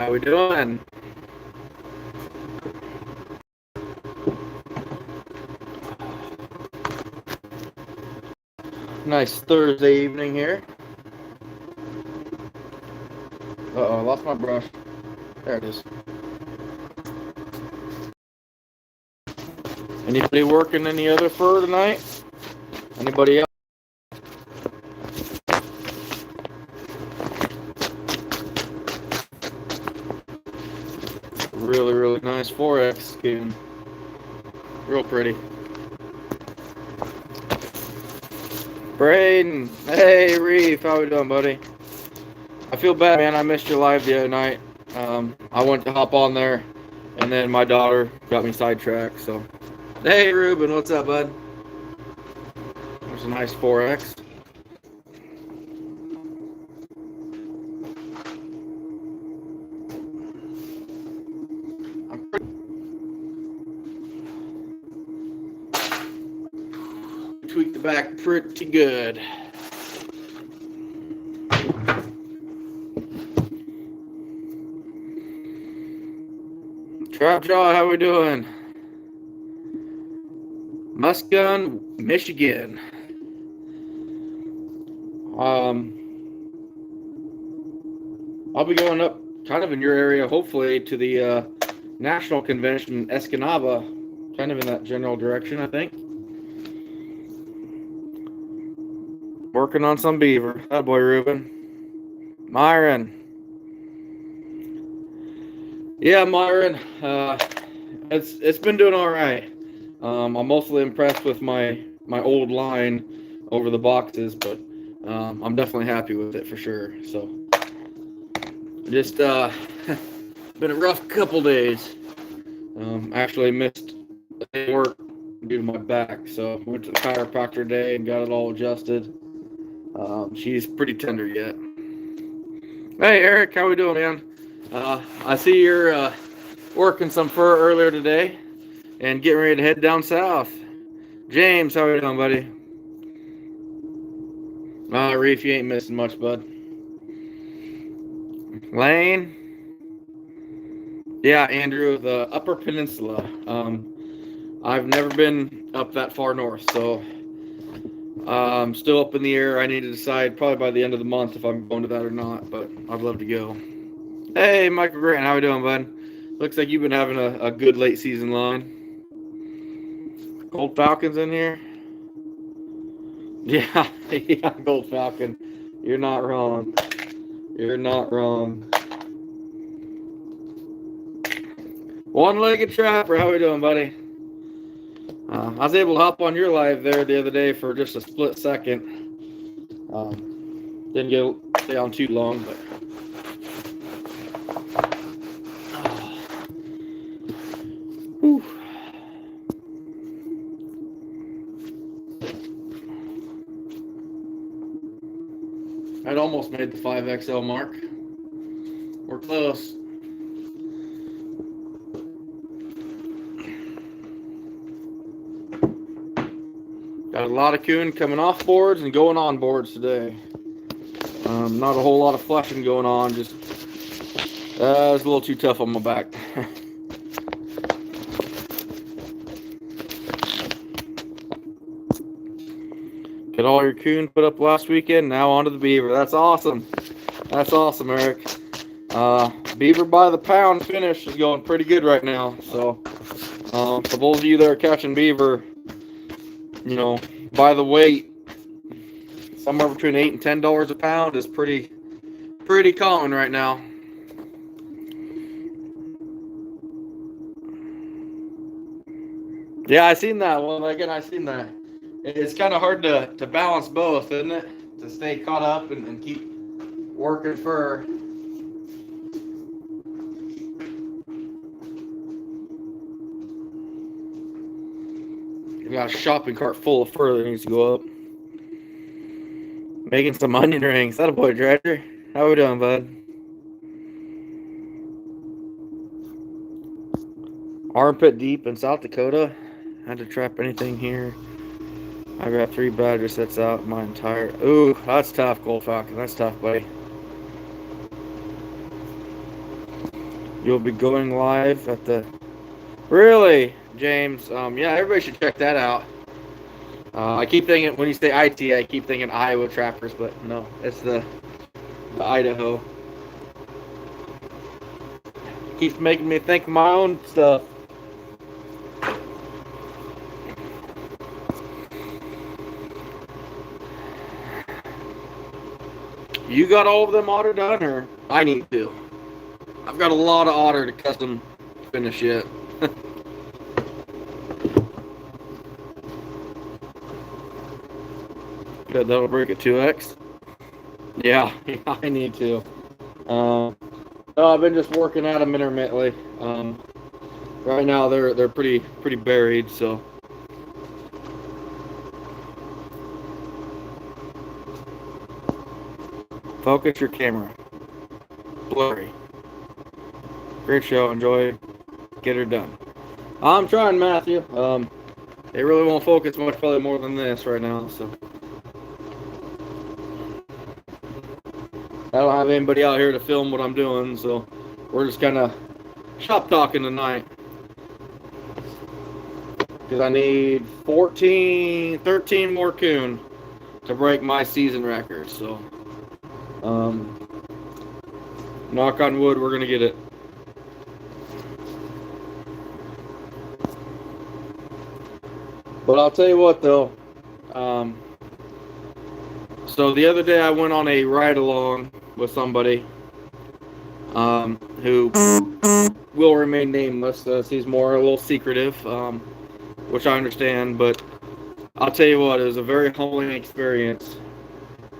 How we doing? Nice Thursday evening here. Uh-oh, I lost my brush. There it is. Anybody working any other fur tonight? Anybody else? Really, really nice 4X skin. Real pretty. Braden, hey Reef, how we doing, buddy? I feel bad, man. I missed your live the other night. I went to hop on there, and then my daughter got me sidetracked. So, hey Ruben, what's up, bud? There's a nice 4X. Tweak the back pretty good. Trap Jaw, how we doing? Muscatine, Michigan. I'll be going up kind of in your area, hopefully, to the national convention in Escanaba, kind of in that general direction, I think. Working on some beaver. That boy, Ruben. Myron. Yeah, Myron. It's been doing all right. I'm mostly impressed with my old line over the boxes, but I'm definitely happy with it for sure. So just been a rough couple days. Actually missed a day of work due to my back, so went to the chiropractor today and got it all adjusted. She's pretty tender yet. Hey Eric, how we doing, man? I see you're working some fur earlier today and getting ready to head down south. James, how you doing, buddy? Reef, you ain't missing much, bud. Lane? Yeah, Andrew, the Upper Peninsula. I've never been up that far north, so I'm still up in the air. I need to decide probably by the end of the month if I'm going to that or not, but I'd love to go. Hey, Michael Grant, how we doing, bud? Looks like you've been having a good late season line. Gold Falcon's in here? Yeah, yeah, Gold Falcon. You're not wrong. You're not wrong. One-legged trapper, how we doing, buddy? I was able to hop on your live there the other day for just a split second. Didn't stay on too long, but whew. I'd almost made the 5XL mark. We're close. Got a lot of coon coming off boards and going on boards today. Not a whole lot of flushing going on. Just it's a little too tough on my back. Get all your coon put up last weekend. Now onto the beaver. That's awesome. That's awesome, Eric. Beaver by the pound finish is going pretty good right now. So for those of you that are catching beaver, you know, by the weight, somewhere between $8 and $10 a pound is pretty common right now. Yeah, I seen that one. Again, I seen that. It's kind of hard to balance both, isn't it? To stay caught up and keep working fur. We got a shopping cart full of fur that needs to go up. Making some onion rings. That a boy, Dredger. How we doing, bud? Armpit deep in South Dakota. Had to trap anything here. I got 3 badger sets out my entire. Ooh, that's tough, Gold Falcon. That's tough, buddy. You'll be going live at the... Really, James? Yeah, everybody should check that out. I keep thinking, when you say IT, I keep thinking Iowa Trappers, but no, it's the Idaho. Keeps making me think of my own stuff. You got all of them otter done, or I need to? I've got a lot of otter to custom finish yet. Good, that'll break at 2x. Yeah, I need to. No, I've been just working at them intermittently. Right now they're pretty buried, so. Focus your camera. Blurry. Great show. Enjoy. Get her done. I'm trying, Matthew. They really won't focus much, probably more than this right now, so. I don't have anybody out here to film what I'm doing, so we're just kind of shop talking tonight. Because I need 13 more coon to break my season record, so knock on wood, we're gonna get it. But I'll tell you what, though. So the other day I went on a ride along with somebody who will remain nameless. He's more a little secretive, which I understand. But I'll tell you what, it was a very humbling experience.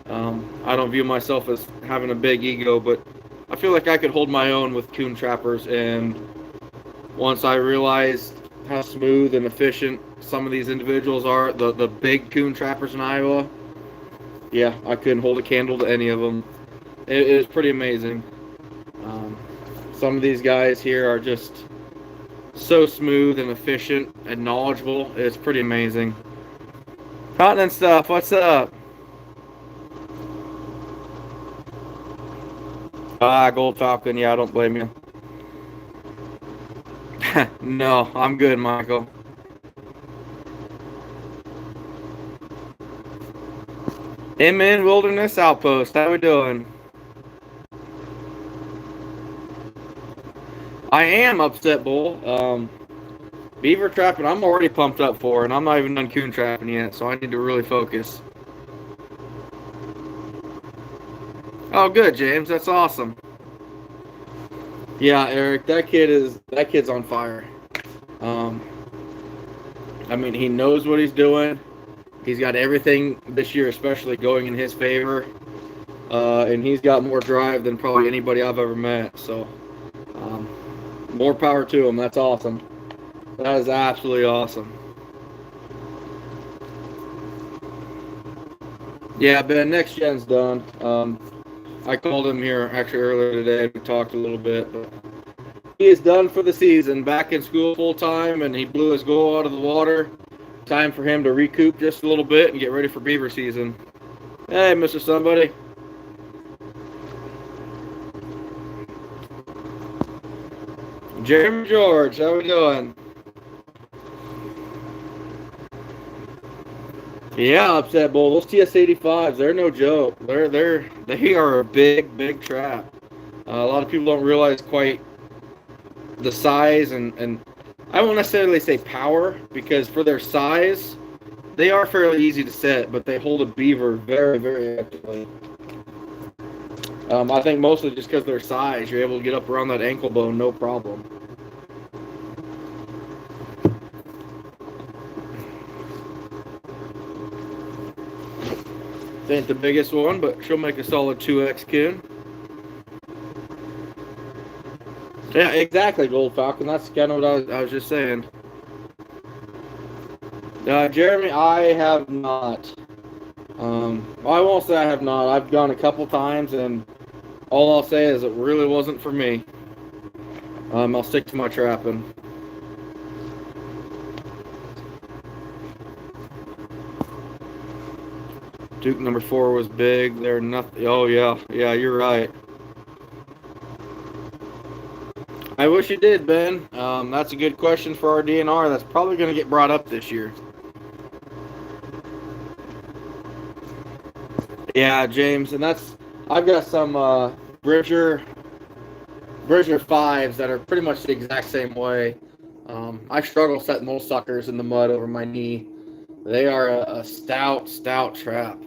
I don't view myself as having a big ego, but I feel like I could hold my own with coon trappers. And once I realized how smooth and efficient some of these individuals are, the big coon trappers in Iowa, yeah, I couldn't hold a candle to any of them. It is pretty amazing. Some of these guys here are just so smooth and efficient and knowledgeable. It's pretty amazing. Continent stuff, what's up? Gold Falcon, yeah, I don't blame you. No, I'm good, Michael. Inman Wilderness Outpost, how we doing? I am upset, Bull. Beaver trapping, I'm already pumped up for, and I'm not even done coon trapping yet, so I need to really focus. Oh, good, James. That's awesome. Yeah, Eric, that kid's on fire. I mean, he knows what he's doing. He's got everything this year, especially going in his favor. And he's got more drive than probably anybody I've ever met. So, more power to him. That's awesome. That is absolutely awesome. Yeah, Ben, next gen's done. I called him here actually earlier today. We talked a little bit, but he is done for the season. Back in school full time, and he blew his goal out of the water. Time for him to recoup just a little bit and get ready for beaver season. Hey, Mr. Somebody. Jeremy George, how we doing? Yeah, Upset Bull. Those TS-85s, they're no joke. They are a big trap. A lot of people don't realize quite the size and I won't necessarily say power, because for their size, they are fairly easy to set, but they hold a beaver very actively. I think mostly just because of their size, you're able to get up around that ankle bone, no problem. This ain't the biggest one, but she'll make a solid 2X coon. Yeah, exactly, Gold Falcon. That's kind of what I was just saying. Jeremy, I have not. I won't say I have not. I've gone a couple times, and all I'll say is it really wasn't for me. I'll stick to my trapping. Duke number 4 was big. They're nothing. Oh yeah, you're right. I wish you did, Ben. That's a good question for our DNR. That's probably going to get brought up this year. Yeah, James, and I've got some Bridger 5s that are pretty much the exact same way. I struggle setting those suckers in the mud over my knee. They are a stout trap.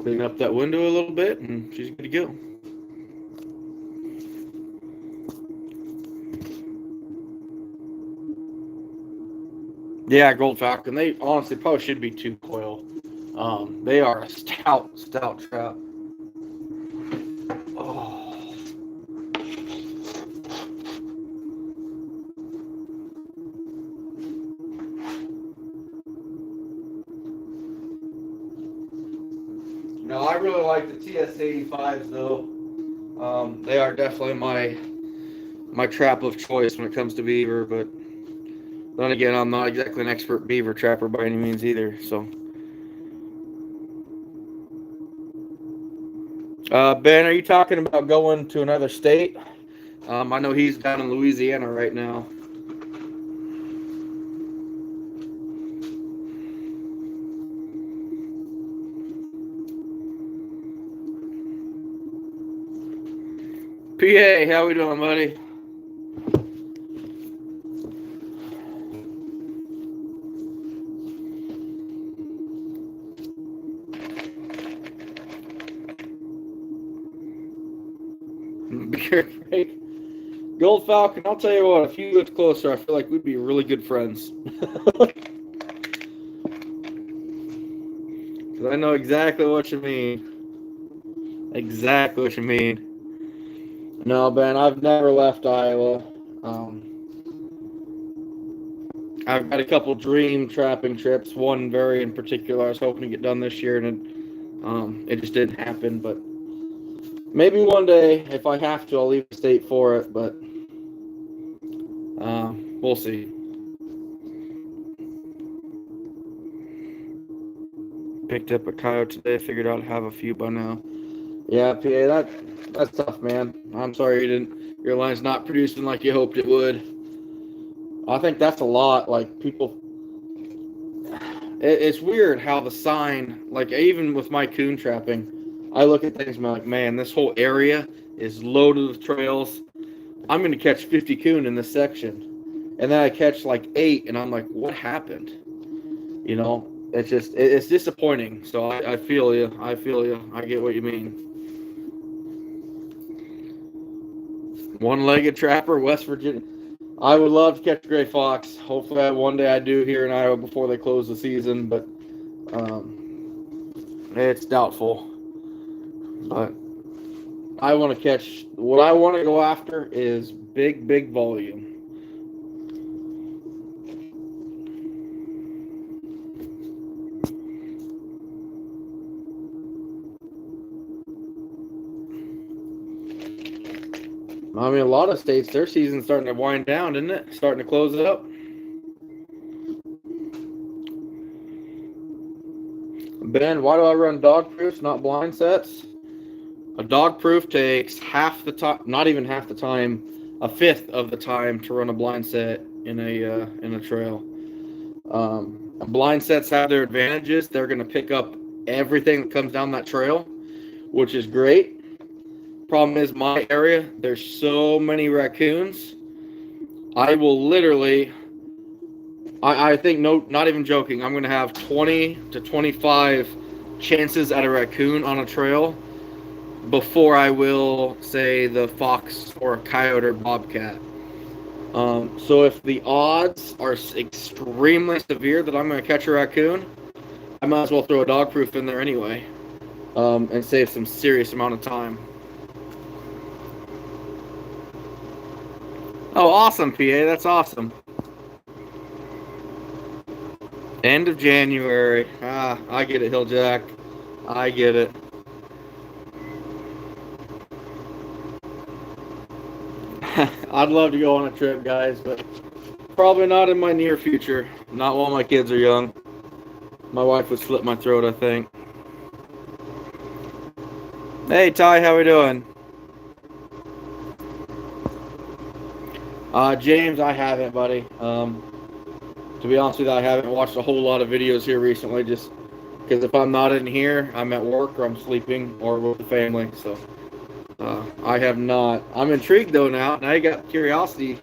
Clean up that window a little bit, and she's good to go. Yeah, Gold Falcon. They honestly probably should be 2-coil. They are a stout trap. Oh. No, I really like the TS85s though. They are definitely my trap of choice when it comes to beaver, but then again, I'm not exactly an expert beaver trapper by any means either. So, Ben, are you talking about going to another state? I know he's down in Louisiana right now. PA, how we doing, buddy? Beer break. Gold Falcon, I'll tell you what, if you lived closer, I feel like we'd be really good friends. Because I know exactly what you mean. Exactly what you mean. No, Ben, I've never left Iowa. I've got a couple dream trapping trips. One very in particular I was hoping to get done this year, and it just didn't happen. But maybe one day, if I have to, I'll leave the state for it. But we'll see. Picked up a coyote today. Figured out how to have a few by now. Yeah, PA, that's tough, man. I'm sorry your line's not producing like you hoped it would. I think that's a lot. Like, people, it's weird how the sign, like, even with my coon trapping, I look at things and I'm like, man, this whole area is loaded with trails. I'm going to catch 50 coon in this section. And then I catch like 8, and I'm like, what happened? You know, it's disappointing. So I feel you. I get what you mean. One-legged trapper, West Virginia. I would love to catch a gray fox. Hopefully, one day I do here in Iowa before they close the season, but it's doubtful. But I want to catch. What I want to go after is big volume. I mean, a lot of states, their season's starting to wind down, isn't it? Starting to close it up. Ben, why do I run dog proofs, not blind sets? A dog proof takes half the time, not even half the time, a fifth of the time to run a blind set in a trail. Blind sets have their advantages. They're going to pick up everything that comes down that trail, which is great. Problem is, my area, there's so many raccoons. I will literally, I think, no, not even joking, I'm going to have 20 to 25 chances at a raccoon on a trail before I will, say, the fox or a coyote or bobcat. So if the odds are extremely severe that I'm going to catch a raccoon, I might as well throw a dog proof in there anyway, and save some serious amount of time. Oh, awesome, PA. That's awesome. End of January. I get it, Hilljack. I get it. I'd love to go on a trip, guys, but Probably not in my near future. Not while my kids are young. My wife would slit my throat, I think. Hey, Ty, how we doing? James, I haven't, buddy. To be honest with you, I haven't watched a whole lot of videos here recently, just because if I'm not in here, I'm at work or I'm sleeping or with the family. So I have not. I'm intrigued though now. Now you got curiosity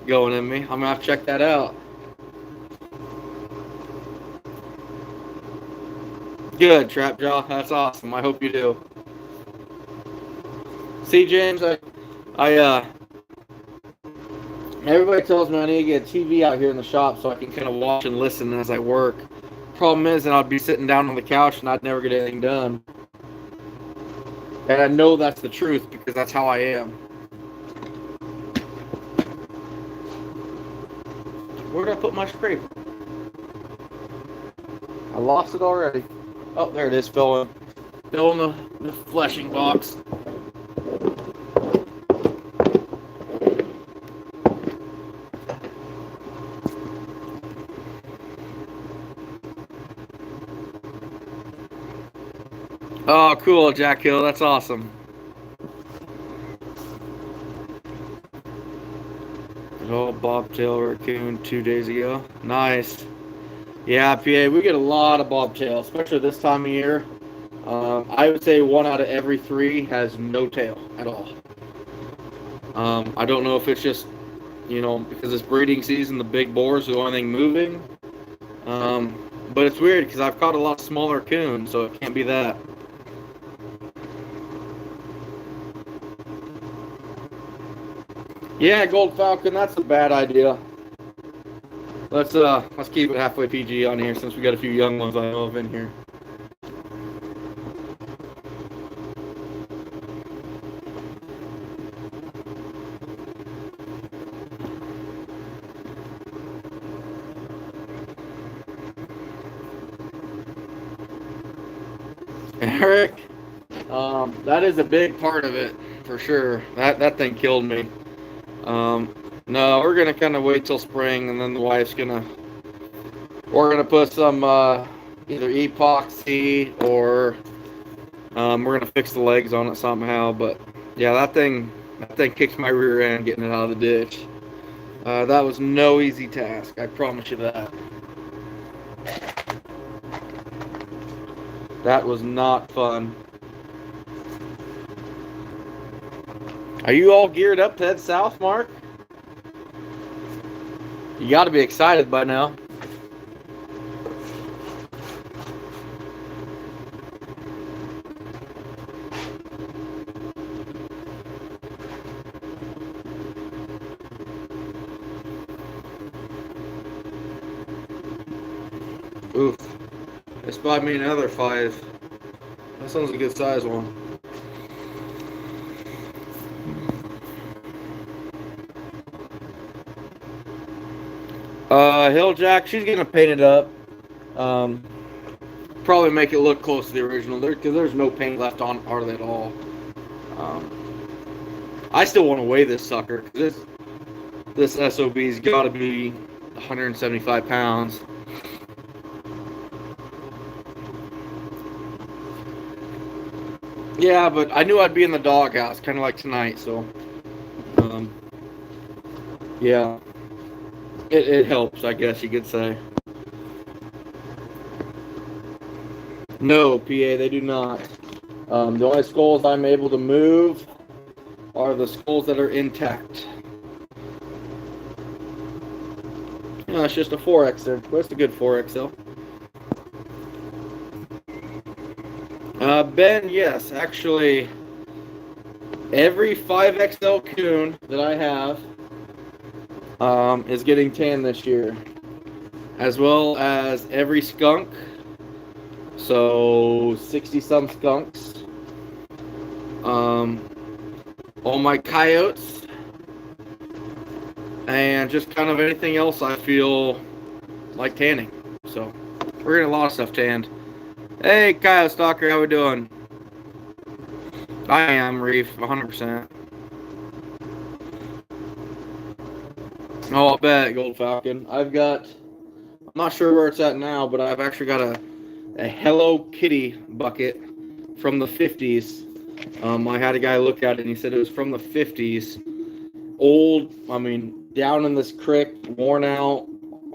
going in me. I'm gonna have to check that out. Good, Trap Jaw. That's awesome. I hope you do. See, James, everybody tells me I need to get a TV out here in the shop so I can kind of watch and listen as I work. Problem is, then I'd be sitting down on the couch and I'd never get anything done. And I know that's the truth because that's how I am. Where did I put my scraper? I lost it already. Oh, there it is, fell in the fleshing box. Oh, cool, Jack Hill. That's awesome. Good old bobtail raccoon 2 days ago. Nice. Yeah, PA, we get a lot of bobtail, especially this time of year. I would say 1 out of every 3 has no tail at all. I don't know if it's just, because it's breeding season, the big boars are the only thing moving. But it's weird because I've caught a lot smaller coons, so it can't be that. Yeah, Gold Falcon, that's a bad idea. Let's keep it halfway PG on here since we got a few young ones I know of in here. Eric, that is a big part of it for sure. That thing killed me. No, we're gonna kind of wait till spring, and then the wife's we're gonna put some either epoxy or we're gonna fix the legs on it somehow. But yeah, that thing kicked my rear end getting it out of the ditch. That was no easy task, I promise you that. That was not fun. Are you all geared up to head south, Mark? You got to be excited by now. Oof. They spotted me another 5. That sounds a good size one. Hilljack, she's gonna paint it up. Probably make it look close to the original because there's no paint left on it hardly at all. I still want to weigh this sucker because this SOB's got to be 175 pounds. Yeah, but I knew I'd be in the doghouse, kind of like tonight, so yeah. It helps, I guess you could say. No, PA, they do not. The only skulls I'm able to move are the skulls that are intact. No, it's just a 4X there. But it's a good 4XL. Ben, yes, actually, every 5XL coon that I have is getting tan this year, as well as every skunk. So 60 some skunks. All my coyotes, and just kind of anything else I feel like tanning. So we're getting a lot of stuff tanned. Hey, Coyote Stalker, how we doing? I am, Reef, 100%. Oh, I bet, Gold Falcon. I'm not sure where it's at now, but I've actually got a Hello Kitty bucket from the 50s. I had a guy look at it and he said it was from the 50s. Old, I mean, down in this creek, worn out,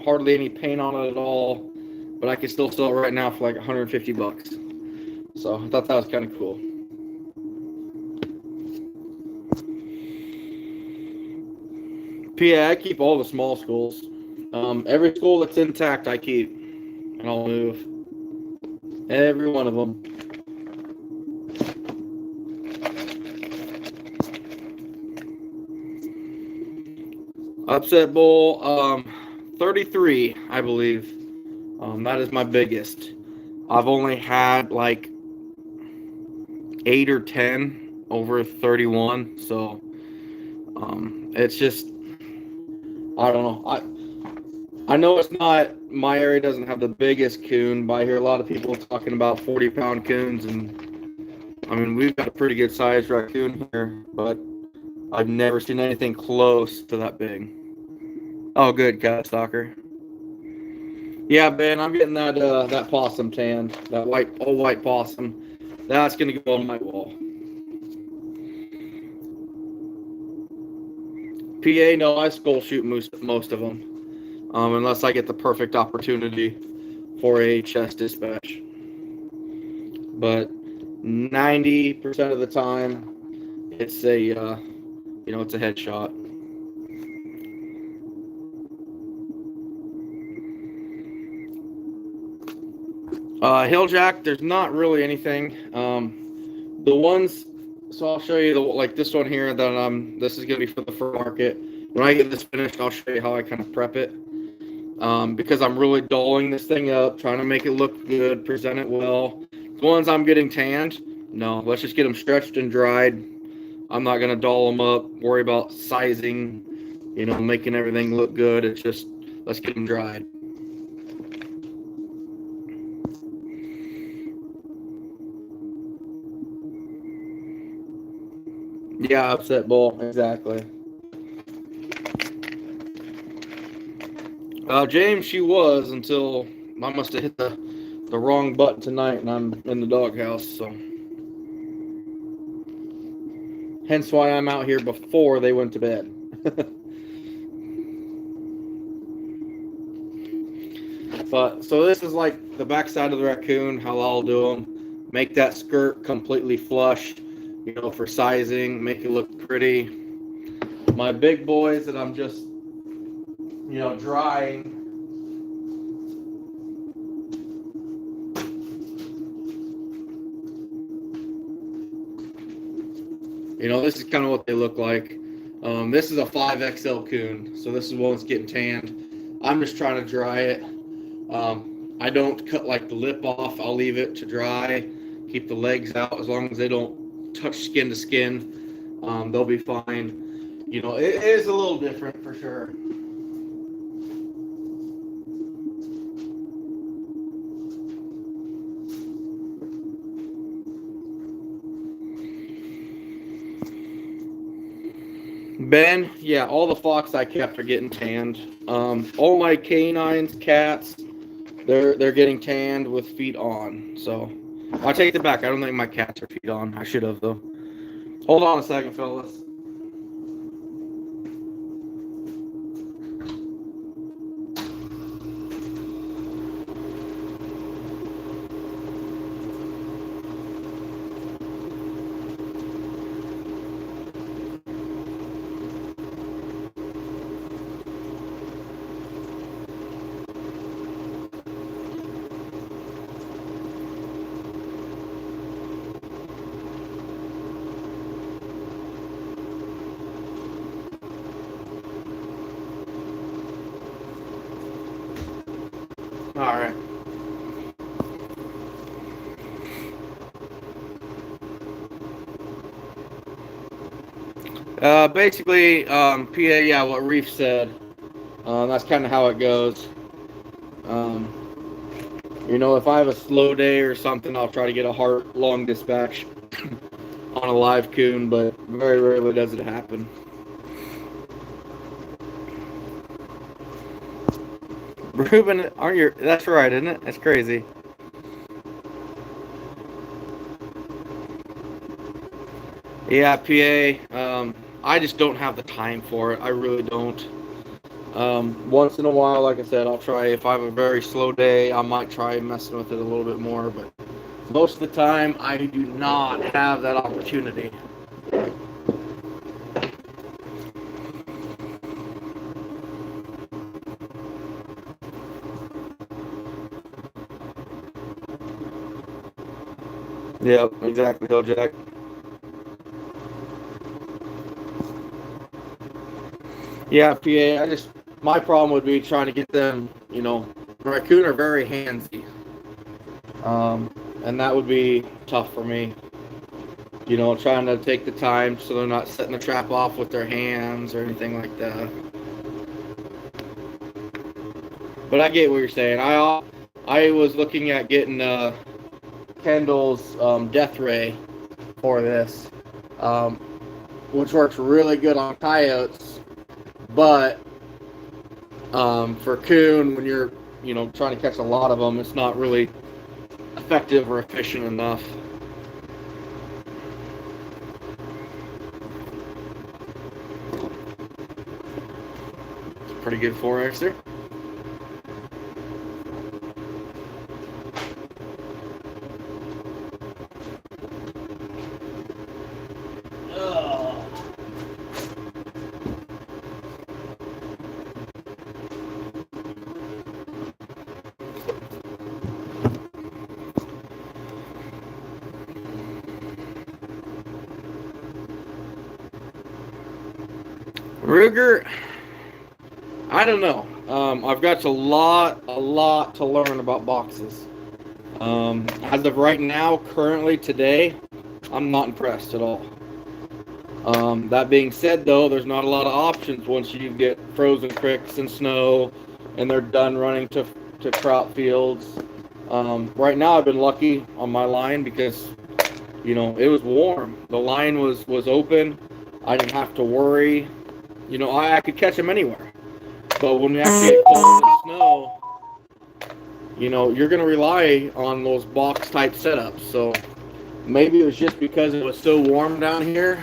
hardly any paint on it at all. But I can still sell it right now for like 150 bucks. So I thought that was kind of cool. PA, I keep all the small schools. Every school that's intact, I keep, and I'll move. Every one of them. Upset Bowl, 33, I believe. That is my biggest. I've only had like 8 or 10 over 31, so it's just, I don't know. I know it's not, my area doesn't have the biggest coon, but I hear a lot of people talking about 40-pound coons, and I mean, we've got a pretty good sized raccoon here, but I've never seen anything close to that big. Oh, good, cat stalker. Yeah, Ben, I'm getting that possum tanned, that old white possum. That's gonna go on my wall. PA, no, I skull shoot most of them, unless I get the perfect opportunity for a chest dispatch. But 90% of the time, it's it's a headshot. Hilljack, there's not really anything. The ones, so I'll show you like this one here that this is gonna be for the fur market. When I get this finished, I'll show you how I kind of prep it. Because I'm really dolling this thing up, trying to make it look good, present it well. The ones I'm getting tanned, no, let's just get them stretched and dried. I'm not gonna doll them up, worry about sizing, making everything look good. It's just, let's get them dried. Yeah, upset bull, exactly. James, she was until I must have hit the wrong button tonight, and I'm in the doghouse. So, hence why I'm out here before they went to bed. But so this is like the backside of the raccoon. How I'll do them: make that skirt completely flush, for sizing, make it look pretty. My big boys that I'm just, drying. This is kind of what they look like. This is a 5XL coon, so this is one that's getting tanned. I'm just trying to dry it. I don't cut like the lip off. I'll leave it to dry. Keep the legs out as long as they don't touch skin to skin. They'll be fine. It is a little different for sure. Ben, yeah, all the fox I kept are getting tanned. All my canines, cats, they're getting tanned with feet on. So I take it back. I don't think my cats are feet on. I should have though. Hold on a second, fellas. All right. Basically, PA, yeah, what Reef said. That's kind of how it goes. If I have a slow day or something, I'll try to get a heart long dispatch on a live coon, but very rarely does it happen. Ruben, aren't you? That's right, isn't it? That's crazy. Yeah, PA. I just don't have the time for it. I really don't. Once in a while, like I said, I'll try. If I have a very slow day, I might try messing with it a little bit more. But most of the time, I do not have that opportunity. Yep, exactly, Hill Jack. Yeah, PA. My problem would be trying to get them. Raccoon are very handsy, and that would be tough for me. Trying to take the time so they're not setting the trap off with their hands or anything like that. But I get what you're saying. I was looking at getting Kendall's Death Ray for this, um, which works really good on coyotes, but for coon, when you're trying to catch a lot of them, it's not really effective or efficient enough. It's a pretty good 4Xer. Ruger, I don't know. I've got a lot to learn about boxes. As of right now, currently today, I'm not impressed at all. That being said, though, there's not a lot of options once you get frozen creeks and snow, and they're done running to crop fields. Right now, I've been lucky on my line because it was warm. The line was open. I didn't have to worry. I could catch them anywhere. But when we actually get cold and snow, you're going to rely on those box type setups. So maybe it was just because it was so warm down here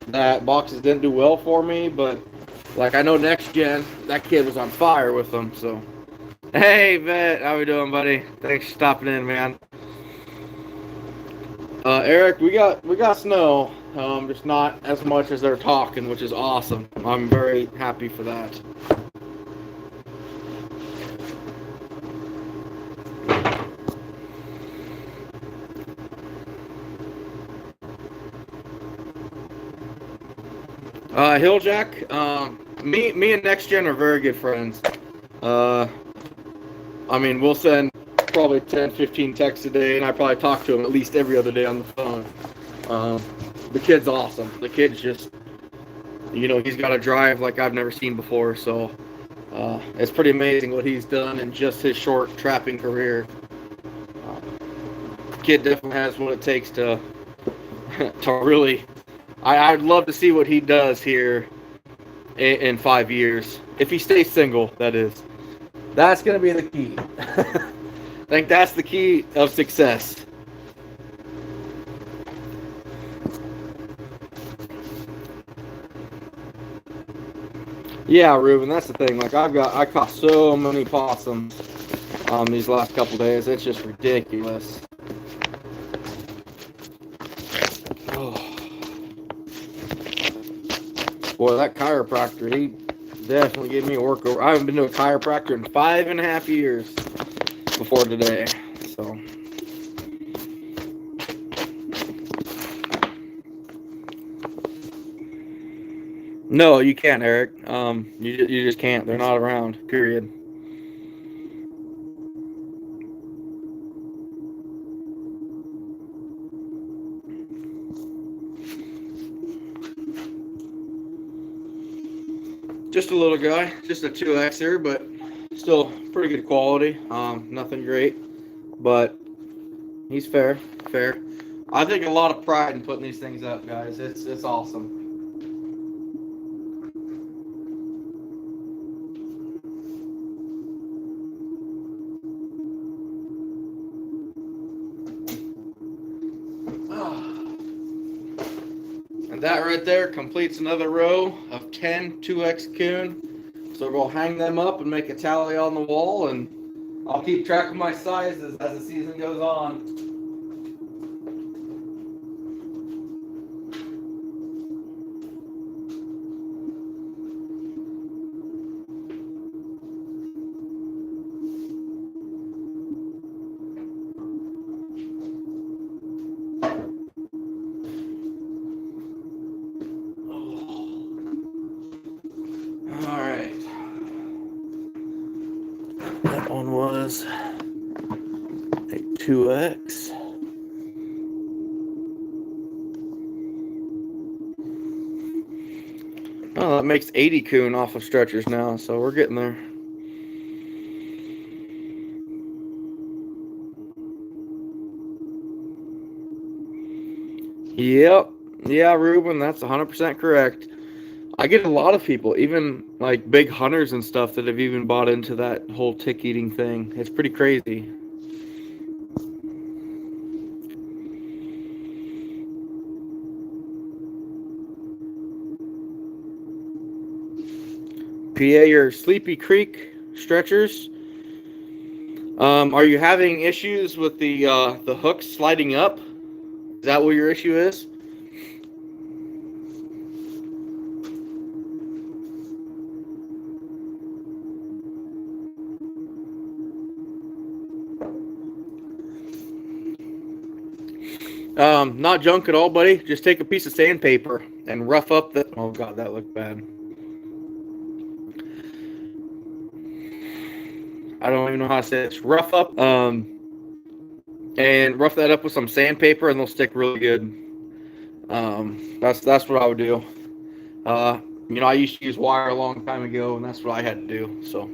that boxes didn't do well for me. But like I know next gen, that kid was on fire with them. So hey, Vet, how we doing, buddy? Thanks for stopping in, man. Eric, we got snow, just not as much as they're talking, which is awesome. I'm very happy for that. Hilljack, me and Next Gen are very good friends. Uh, we'll send probably 10, 15 texts a day, and I probably talk to him at least every other day on the phone. The kid's awesome. The kid's just, he's got a drive like I've never seen before, so it's pretty amazing what he's done in just his short trapping career. The kid definitely has what it takes to really. I'd love to see what he does here in 5 years. If he stays single, that is. That's going to be the key. I think that's the key of success. Yeah, Ruben, that's the thing. Like I caught so many possums these last couple days. It's just ridiculous. Oh. Boy, that chiropractor, he definitely gave me a workover. I haven't been to a chiropractor in 5.5 years before today. So. No, you can't, Eric. You just can't. They're not around. Period. Just a little guy, just a 2Xer, but still pretty good quality. Nothing great, but he's fair. I take a lot of pride in putting these things up, guys. It's awesome. that right there completes another row of 10 2X coon. So we'll hang them up and make a tally on the wall, and I'll keep track of my sizes as the season goes on. That one was a 2X. Oh, that makes 80 coon off of stretchers now, so we're getting there. Yep. Yeah, Ruben, that's 100% correct. I get a lot of people, even like big hunters and stuff, that have even bought into that whole tick eating thing. It's pretty crazy. PA, your Sleepy Creek stretchers. Are you having issues with the hooks sliding up? Is that what your issue is? Not junk at all, buddy. Just take a piece of sandpaper and rough up the... Oh, God, that looked bad. I don't even know how to say this. Rough up, and rough that up with some sandpaper, and they'll stick really good. That's what I would do. You know, I used to use wire a long time ago, and that's what I had to do, so...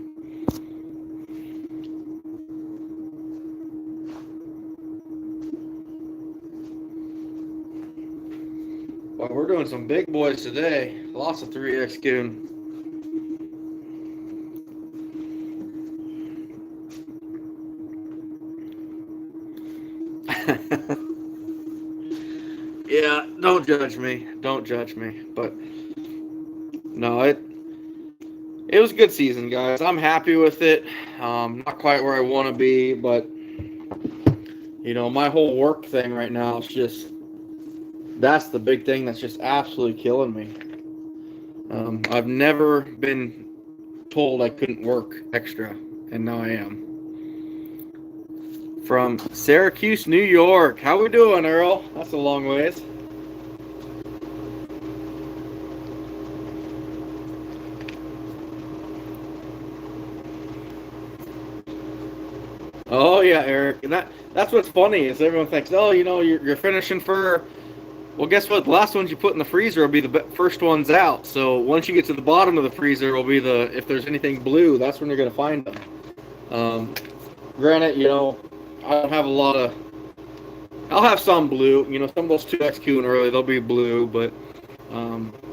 Well, we're doing some big boys today. Lots of 3X coon. Yeah, don't judge me. Don't judge me. But no, it was a good season, guys. I'm happy with it. Not quite where I want to be, but you know, my whole work thing right now is just... That's the big thing that's just absolutely killing me. I've never been told I couldn't work extra, and now I am. From Syracuse, New York. How we doing, Earl? That's a long ways. Oh yeah, Eric. And that's what's funny is everyone thinks, oh, you know, you're finishing fur. Well, guess what? The last ones you put in the freezer will be the first ones out. So once you get to the bottom of the freezer, will be if there's anything blue, that's when you're going to find them. Granted, you know, I don't have a lot of... I'll have some blue. You know, some of those 2X coon early, they'll be blue, but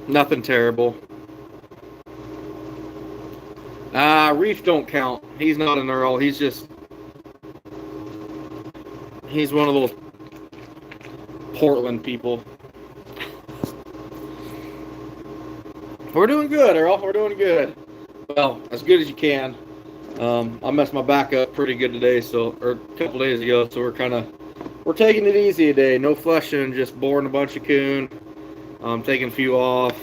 nothing terrible. Reef don't count. He's not an Earl. He's one of those Portland people. We're doing good, Earl. We're doing good. Well, as good as you can. I messed my back up pretty good today, or a couple days ago, so we're taking it easy today. No flushing, just boring a bunch of coon. Taking a few off.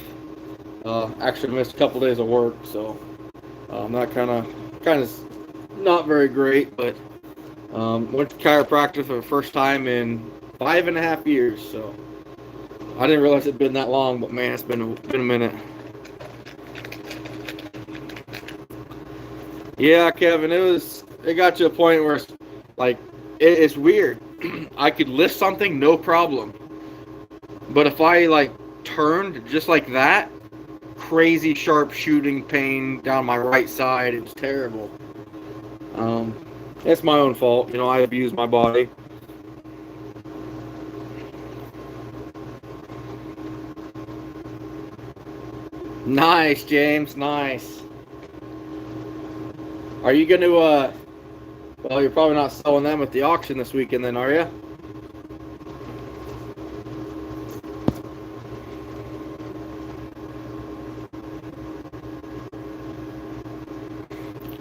Actually missed a couple days of work, so that kind of not very great, but went to chiropractor for the first time in 5.5 years, so I didn't realize it'd been that long, but man, it's been a minute. Yeah, Kevin, it got to a point where it's weird. I could lift something, no problem, but if I turned just like that, crazy sharp shooting pain down my right side. It was terrible. It's my own fault, you know. I abuse my body. Nice, James. Nice. Are you going to, well, you're probably not selling them at the auction this weekend then, are you?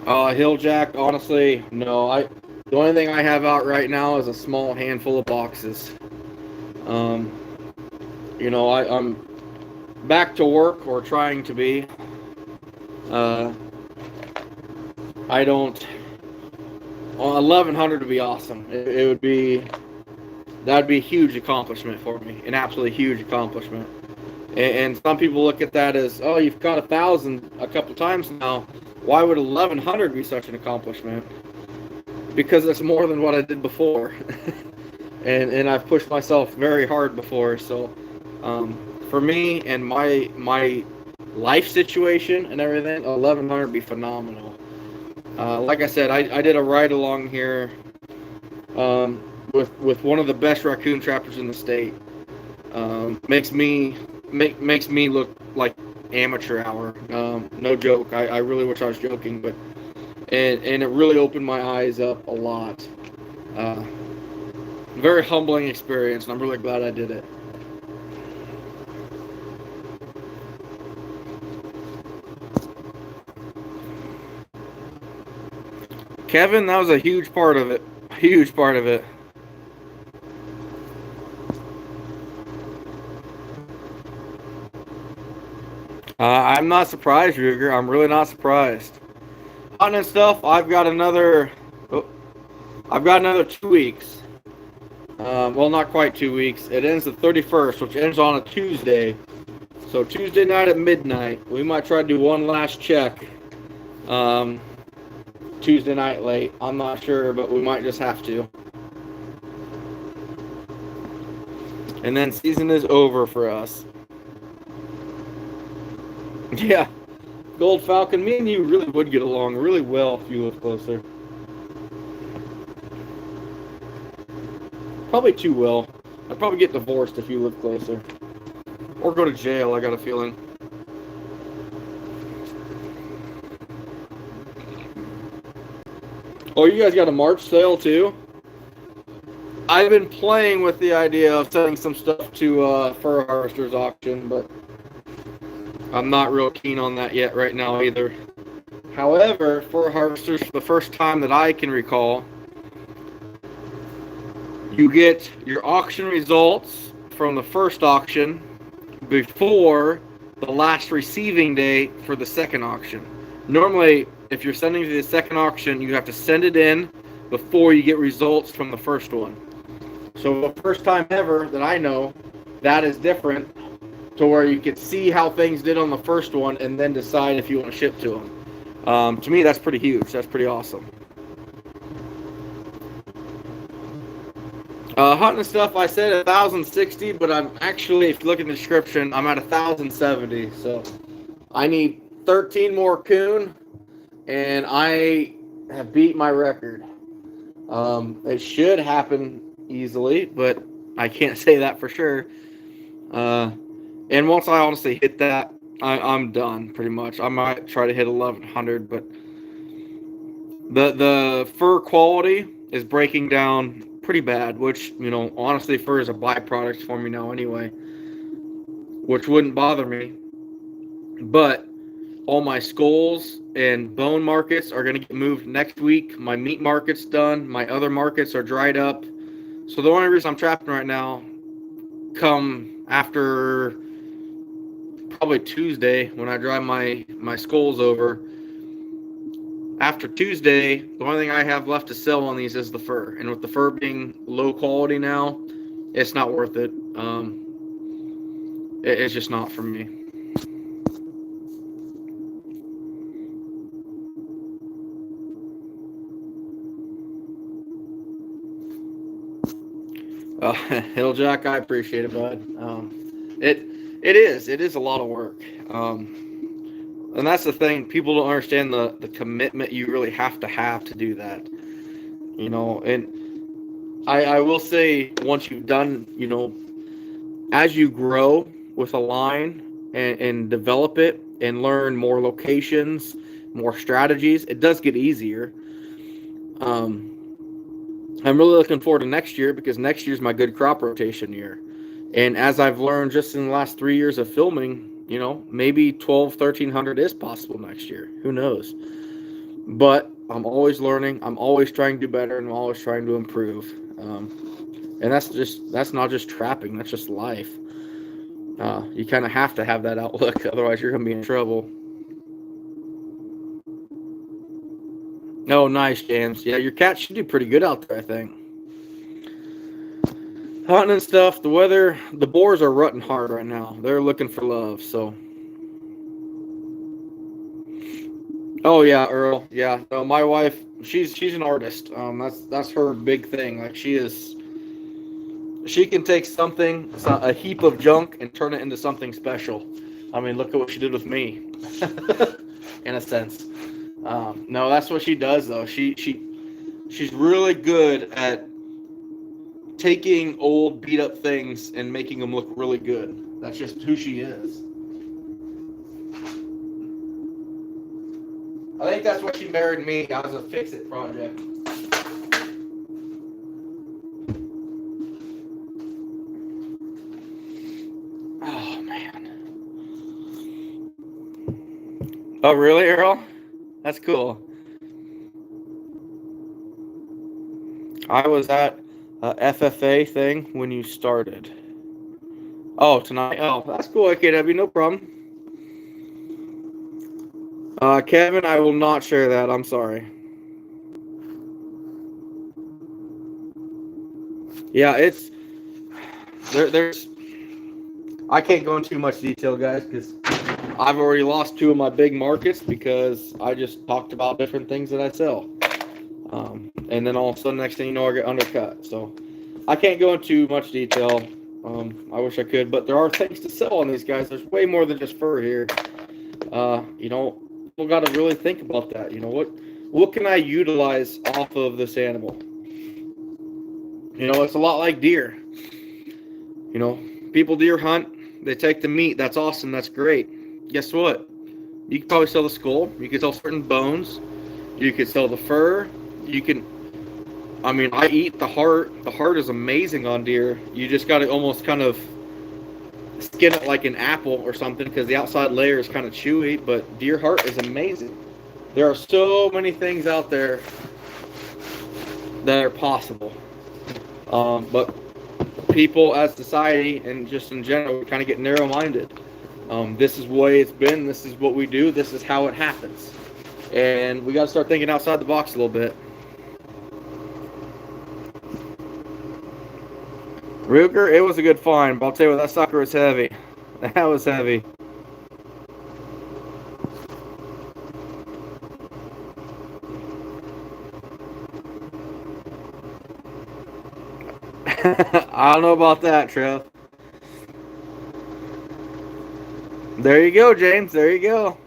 Hill jack, honestly, no. The only thing I have out right now is a small handful of boxes. Um, I'm back to work, or trying to be. Uh, I don't. 1100 would be awesome. It would be. That'd be a huge accomplishment for me, an absolutely huge accomplishment. And some people look at that as, oh, you've got 1,000 a couple times now. Why would 1100 be such an accomplishment? Because it's more than what I did before, and I've pushed myself very hard before. So, for me and my life situation and everything, 1100 would be phenomenal. Like I said, I did a ride along here with one of the best raccoon trappers in the state. Makes me look like amateur hour. No joke. I really wish I was joking, but and it really opened my eyes up a lot. Very humbling experience, and I'm really glad I did it. Kevin, that was a huge part of it. Huge part of it. I'm not surprised, Ruger. I'm really not surprised. On and stuff, I've got another 2 weeks. Well, not quite 2 weeks. It ends the 31st, which ends on a Tuesday. So Tuesday night at midnight, we might try to do one last check. Tuesday night late. I'm not sure, but we might just have to. And then season is over for us. Yeah. Gold Falcon, me and you really would get along really well if you lived closer. Probably too well. I'd probably get divorced if you lived closer. Or go to jail, I got a feeling. Oh, you guys got a March sale too? I've been playing with the idea of sending some stuff to Fur Harvester's auction, but I'm not real keen on that yet right now either. However, Fur Harvesters, for the first time that I can recall, you get your auction results from the first auction before the last receiving day for the second auction. Normally, if you're sending to the second auction, you have to send it in before you get results from the first one. So the first time ever that I know, that is different, to where you can see how things did on the first one and then decide if you want to ship to them. To me, that's pretty huge. That's pretty awesome. Hunting stuff, I said 1,060, but I'm actually, if you look in the description, I'm at 1,070. So I need 13 more coon, and I have beat my record. It should happen easily, but I can't say that for sure. And once I honestly hit that, I'm done pretty much. I might try to hit 1,100, but the fur quality is breaking down pretty bad, which, honestly, fur is a byproduct for me now anyway, which wouldn't bother me. But all my skulls and bone markets are going to get moved next week. My meat market's done. My other markets are dried up. So the only reason I'm trapping right now, come after probably Tuesday when I drive my skulls over. After Tuesday, the only thing I have left to sell on these is the fur. And with the fur being low quality now, it's not worth it. It's just not for me. Hilljack, I appreciate it, bud. It is a lot of work. And that's the thing. People don't understand the commitment you really have to do that. And I will say, once you've done, as you grow with a line and develop it and learn more locations, more strategies, it does get easier. I'm really looking forward to next year, because next year's my good crop rotation year. And as I've learned just in the last 3 years of filming, maybe 1,200, 1,300 is possible next year. Who knows? but I'm always learning. I'm always trying to do better, and I'm always trying to improve. And that's not just trapping. That's just life. You kind of have to have that outlook, otherwise you're gonna be in trouble. Oh, nice, James. Yeah, your cat should do pretty good out there, I think. Hunting and stuff. The weather, the boars are rutting hard right now. They're looking for love. So. Oh yeah, Earl. Yeah. No, my wife, she's an artist. That's her big thing. Like she is. She can take something, a heap of junk, and turn it into something special. I mean, look at what she did with me, in a sense. No, that's what she does, though. She's really good at taking old, beat up things and making them look really good. That's just who she is. I think that's why she married me. I was a fix-it project. Oh, man. Oh, really, Earl? That's cool. I was at a FFA thing when you started. Oh, tonight? Oh, that's cool, AKW. No problem. Kevin, I will not share that. I'm sorry. Yeah, it's... There's... I can't go into too much detail, guys, because I've already lost 2 of my big markets because I just talked about different things that I sell. And then all of a sudden, next thing you know, I get undercut. So I can't go into much detail. I wish I could, but there are things to sell on these guys. There's way more than just fur here. People got to really think about that. What can I utilize off of this animal? It's a lot like deer. People deer hunt. They take the meat. That's awesome. That's great. Guess what? You could probably sell the skull. You could sell certain bones. You could sell the fur. I eat the heart. The heart is amazing on deer. You just got to almost kind of skin it like an apple or something because the outside layer is kind of chewy, but deer heart is amazing. There are so many things out there that are possible. But people as society and just in general, we kind of get narrow-minded. This is the way it's been. This is what we do. This is how it happens. And we got to start thinking outside the box a little bit. Ruger, it was a good find, but I'll tell you what, that sucker was heavy. That was heavy. I don't know about that, Trev. There you go, James. There you go.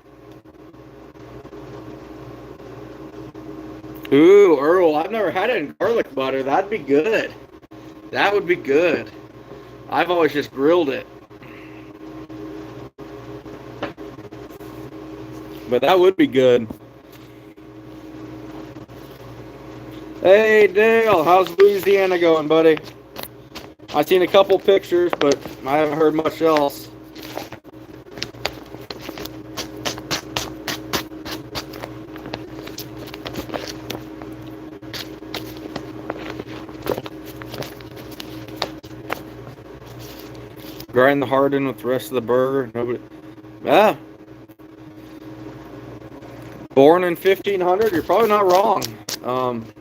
Ooh, Earl, I've never had it in garlic butter. That'd be good. That would be good. I've always just grilled it. But that would be good. Hey, Dale, how's Louisiana going, buddy? I've seen a couple pictures, but I haven't heard much else. Grind the heart in with the rest of the burger. Born in 1500, you're probably not wrong.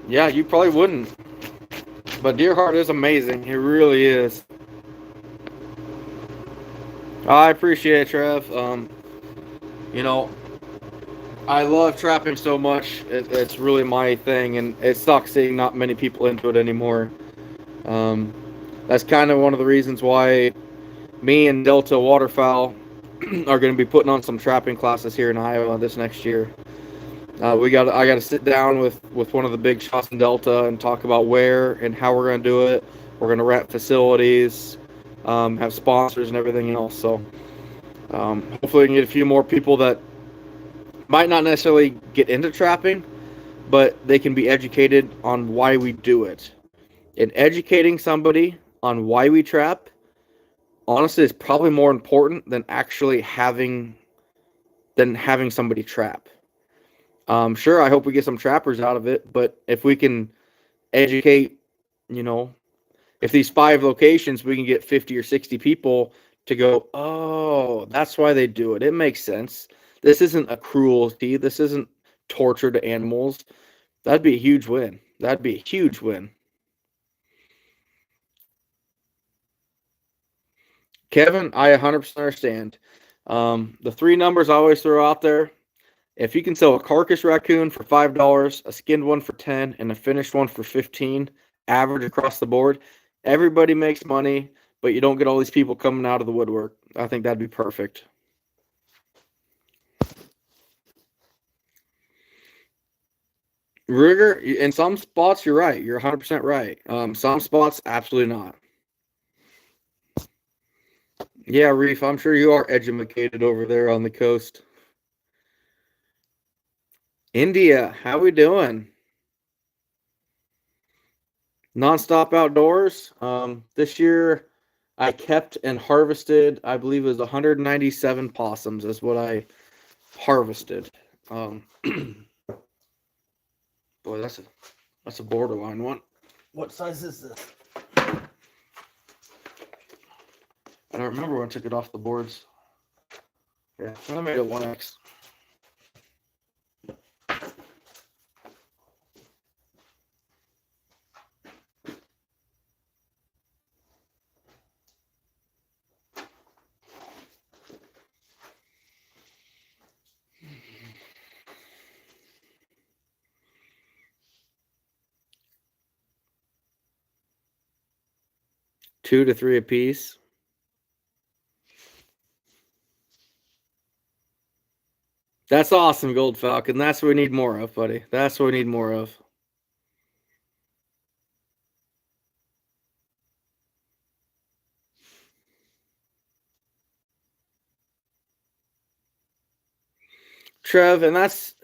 Yeah, you probably wouldn't. But deer heart is amazing. It really is. I appreciate it, Trev. I love trapping so much. It's really my thing, and it sucks seeing not many people into it anymore. That's kind of one of the reasons why me and Delta Waterfowl are going to be putting on some trapping classes here in Iowa this next year. I got to sit down with one of the big shots in Delta and talk about where and how we're going to do it. We're going to rent facilities, have sponsors and everything else. So hopefully we can get a few more people that might not necessarily get into trapping, but they can be educated on why we do it. And educating somebody on why we trap, honestly, is probably more important than actually having somebody trap. Sure, I hope we get some trappers out of it, but if we can educate, you know, if these 5 locations we can get 50 or 60 people to go, oh, that's why they do it. It makes sense. This isn't a cruelty. This isn't torture to animals. That'd be a huge win. That'd be a huge win. Kevin, I 100% understand. The 3 numbers I always throw out there: if you can sell a carcass raccoon for $5, a skinned one for 10, and a finished one for 15, average across the board, everybody makes money, but you don't get all these people coming out of the woodwork. I think that'd be perfect. Rigor, in some spots, you're right. You're 100% right. Some spots, absolutely not. Yeah, Reef, I'm sure you are educated over there on the coast. India, how we doing? Nonstop outdoors. This year, I kept and harvested, I believe it was 197 possums is what I harvested. Boy, that's a borderline one. What size is this? I don't remember when I took it off the boards. Yeah, I made it 1X. Two to three apiece. That's awesome, Gold Falcon. That's what we need more of, buddy. That's what we need more of. Trev, and that's,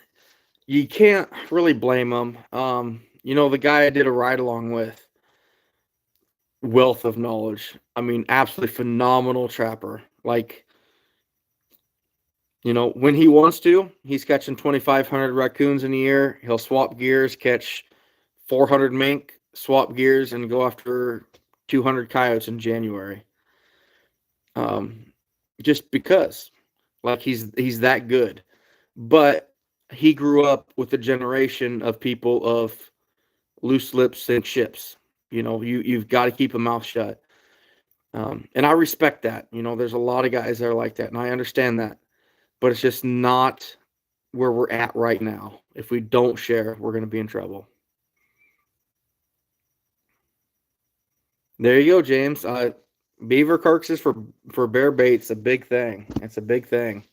you can't really blame him. The guy I did a ride along with, wealth of knowledge. I mean, absolutely phenomenal trapper. Like, when he wants to, he's catching 2,500 raccoons in a year. He'll swap gears, catch 400 mink, swap gears, and go after 200 coyotes in January. Just because, like, he's that good. But he grew up with a generation of people of loose lips sink ships. You've got to keep a mouth shut. And I respect that. There's a lot of guys that are like that, and I understand that. But it's just not where we're at right now. If we don't share, we're going to be in trouble. There you go, James. Beaver carcasses for bear bait's a big thing. It's a big thing.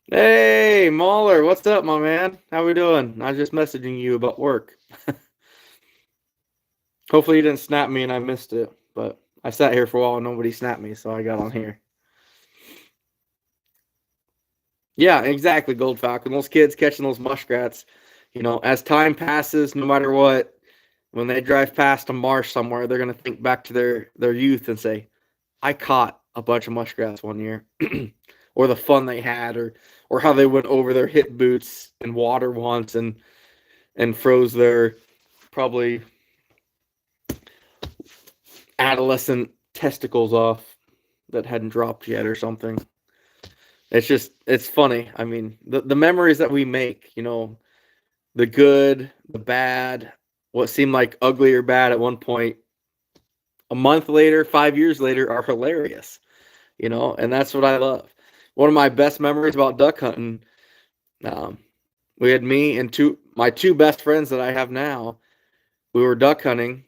Hey, Mahler, what's up, my man? How we doing? I was just messaging you about work. Hopefully you didn't snap me and I missed it, but I sat here for a while and nobody snapped me, so I got on here. Yeah, exactly, Gold Falcon. Those kids catching those muskrats, as time passes, no matter what, when they drive past a marsh somewhere, they're going to think back to their youth and say, I caught a bunch of muskrats one year. Or the fun they had, or how they went over their hip boots in water once and froze their probably adolescent testicles off that hadn't dropped yet or something. It's funny. I mean, the memories that we make, the good, the bad, what seemed like ugly or bad at one point, a month later, 5 years later, are hilarious, and that's what I love. One of my best memories about duck hunting, we had me and my two best friends that I have now. We were duck hunting,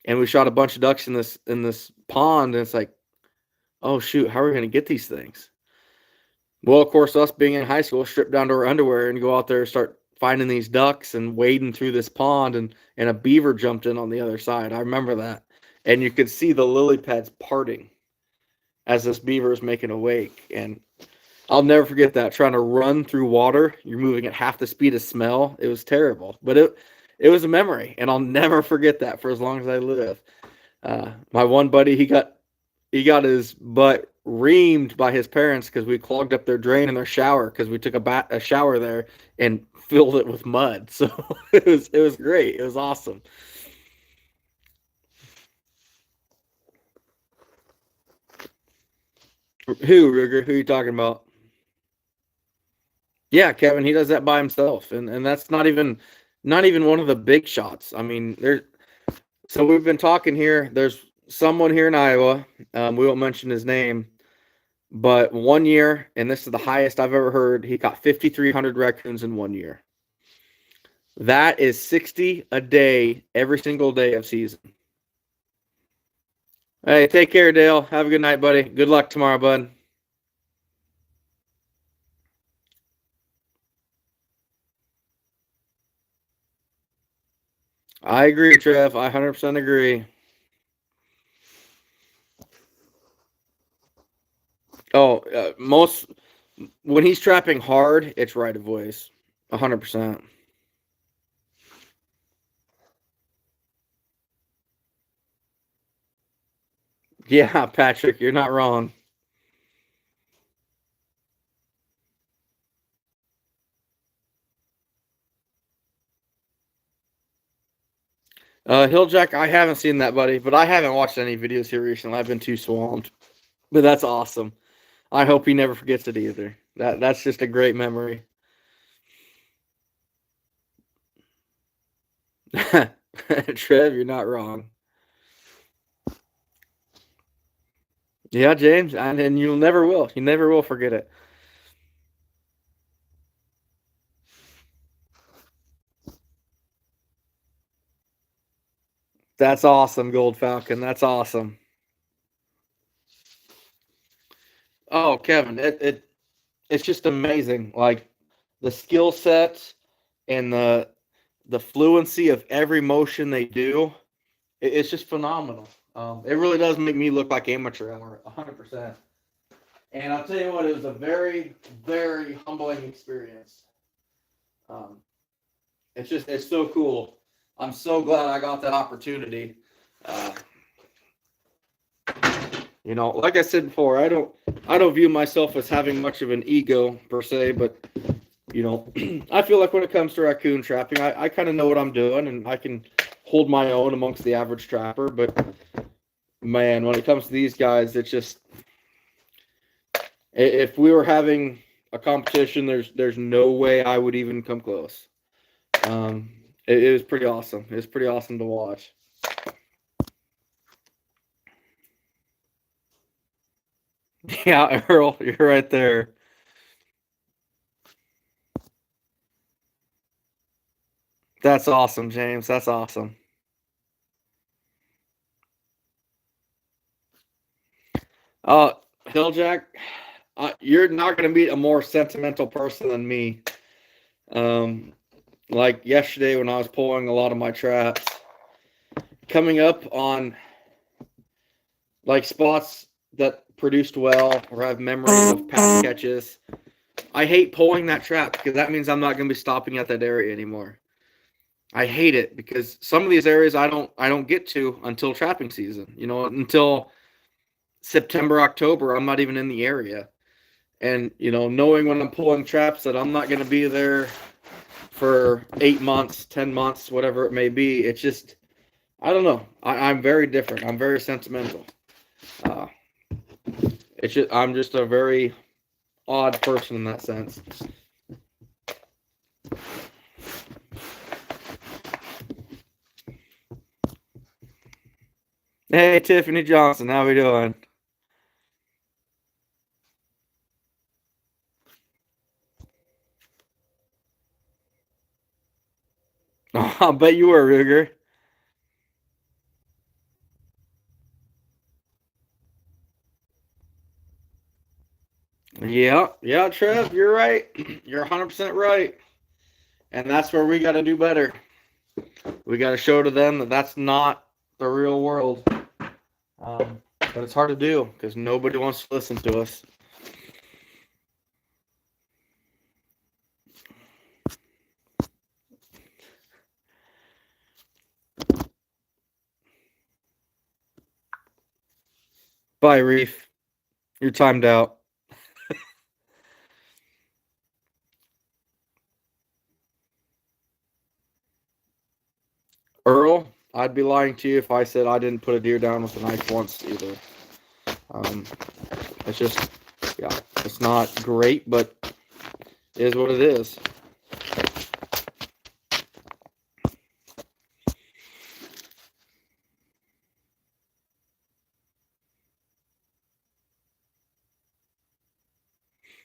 and we shot a bunch of ducks in this pond. And it's like, oh shoot, how are we going to get these things? Well, of course, us being in high school, stripped down to our underwear and go out there and start finding these ducks and wading through this pond, and a beaver jumped in on the other side. I remember that, and you could see the lily pads parting as this beaver is making a wake. And I'll never forget that, trying to run through water. You're moving at half the speed of smell. It was terrible, but it was a memory, and I'll never forget that for as long as I live. My one buddy, he got he got his butt reamed by his parents because we clogged up their drain in their shower because we took a shower there and filled it with mud. So it was great. It was awesome. Who, Ruger? Who are you talking about? Yeah, Kevin, he does that by himself, and that's not even one of the big shots. I mean, there's so we've been talking here. There's someone here in Iowa. We won't mention his name, but 1 year, and this is the highest I've ever heard. He caught 5,300 raccoons in 1 year. That is 60 a day, every single day of season. Hey, take care, Dale. Have a good night, buddy. Good luck tomorrow, bud. I agree, Trev. I 100% agree. Oh, when he's trapping hard, it's right of voice, 100%. Yeah, Patrick, you're not wrong. Hilljack, I haven't seen that, buddy, but I haven't watched any videos here recently. I've been too swamped. But that's awesome. I hope he never forgets it either. That's just a great memory. Trev, you're not wrong. Yeah, James, and you never will. You never will forget it. That's awesome, Gold Falcon. That's awesome. Oh, Kevin, it's just amazing. Like the skill sets and the fluency of every motion they do. It's just phenomenal. It really does make me look like amateur hour, 100%. And I'll tell you what, it was a very, very humbling experience. Um, it's so cool. I'm so glad I got that opportunity. Uh, like I said before, I don't view myself as having much of an ego per se, but I feel like when it comes to raccoon trapping, I kind of know what I'm doing and I can hold my own amongst the average trapper. But man, when it comes to these guys, it's just if we were having a competition, there's no way I would even come close. It was pretty awesome. It was pretty awesome to watch. Yeah, Earl, you're right there. That's awesome, James. That's awesome. Uh, Hilljack, you're not going to meet a more sentimental person than me. Like yesterday when I was pulling a lot of my traps, coming up on like spots that produced well or have memories of past catches. I hate pulling that trap because that means I'm not going to be stopping at that area anymore. I hate it because some of these areas I don't get to until trapping season. Until September, October, I'm not even in the area. And knowing when I'm pulling traps that I'm not going to be there for 8 months, 10 months, whatever it may be, it's just I don't know. I'm very different. I'm very sentimental. Uh, I'm just a very odd person in that sense. Hey, Tiffany Johnson, how we doing? Oh, I'll bet you were, Ruger. Yeah, yeah, Trev, you're right. You're 100% right. And that's where we got to do better. We got to show to them that that's not the real world. But it's hard to do because nobody wants to listen to us. Bye, Reef. You're timed out. Earl, I'd be lying to you if I said I didn't put a deer down with a knife once either. Um, it's just, yeah, it's not great, but it is what it is.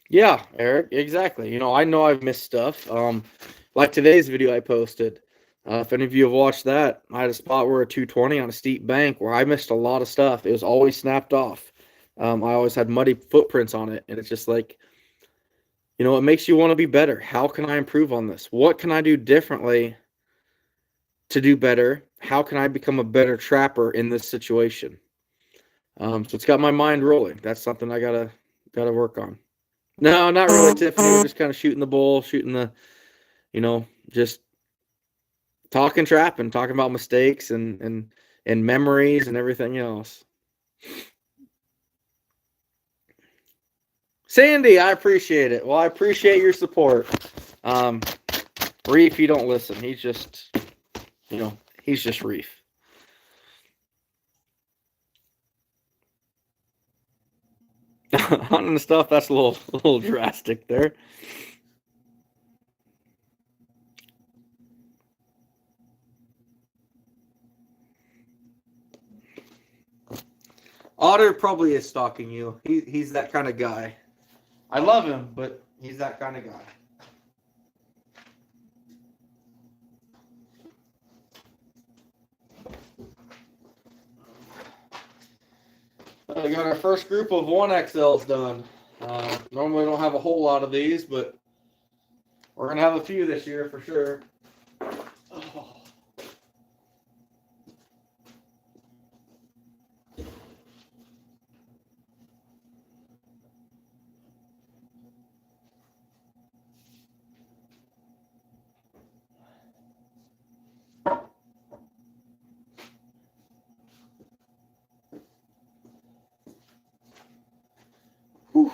Yeah, Eric, exactly. I know I've missed stuff. Like today's video I posted. If any of you have watched that, I had a spot where a 220 on a steep bank where I missed a lot of stuff. It was always snapped off. I always had muddy footprints on it, and it's just like, it makes you want to be better. How can I improve on this? What can I do differently to do better? How can I become a better trapper in this situation? So it's got my mind rolling. That's something I gotta work on. No, not really, Tiffany. We're just kind of shooting the bull, shooting the, just talking trapping, talking about mistakes and memories and everything else. Sandy, I appreciate it. Well, I appreciate your support. Reef, you don't listen. He's just, he's just Reef. Hunting stuff, that's a little drastic there. Otter probably is stalking you. He's that kind of guy. I love him, but he's that kind of guy. We got our first group of 1XLs done. Normally don't have a whole lot of these, but we're going to have a few this year for sure. Oh. Whew.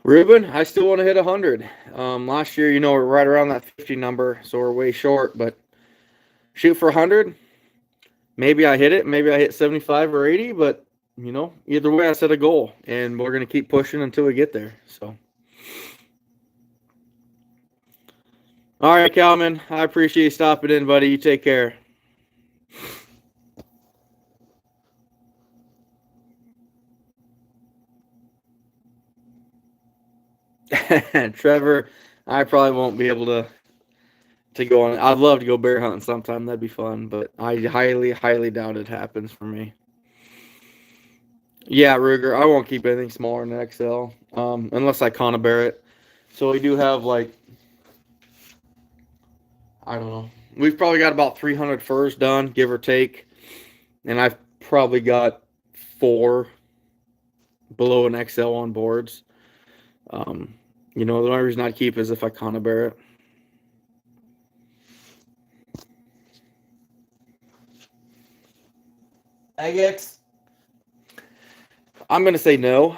Ruben, I still want to hit 100. Last year, we're right around that 50 number, so we're way short, but shoot for 100. Maybe I hit it. Maybe I hit 75 or 80, but, either way, I set a goal, and we're going to keep pushing until we get there. So, all right, Calvin, I appreciate you stopping in, buddy. You take care. Trevor, I probably won't be able to go on. I'd love to go bear hunting sometime. That'd be fun, but I highly, highly doubt it happens for me. Yeah, Ruger, I won't keep anything smaller than XL, unless I conibear it. So we do have I don't know. We've probably got about 300 furs done, give or take, and I've probably got 4 below an XL on boards. The only reason I'd keep is if I conibear it. Agates. I'm going to say no.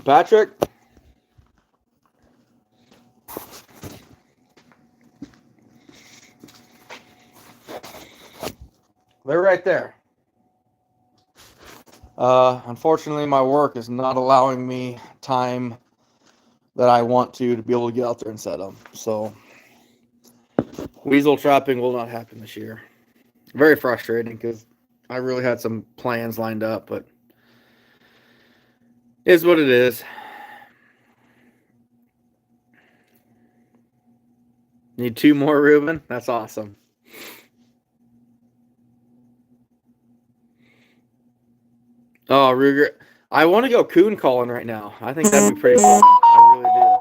Patrick? They're right there. Unfortunately, my work is not allowing me time that I want to be able to get out there and set them. So, weasel trapping will not happen this year. Very frustrating because I really had some plans lined up, but it is what it is. Need 2 more, Ruben? That's awesome. Oh, Ruger. I want to go coon calling right now. I think that'd be pretty fun. I really do.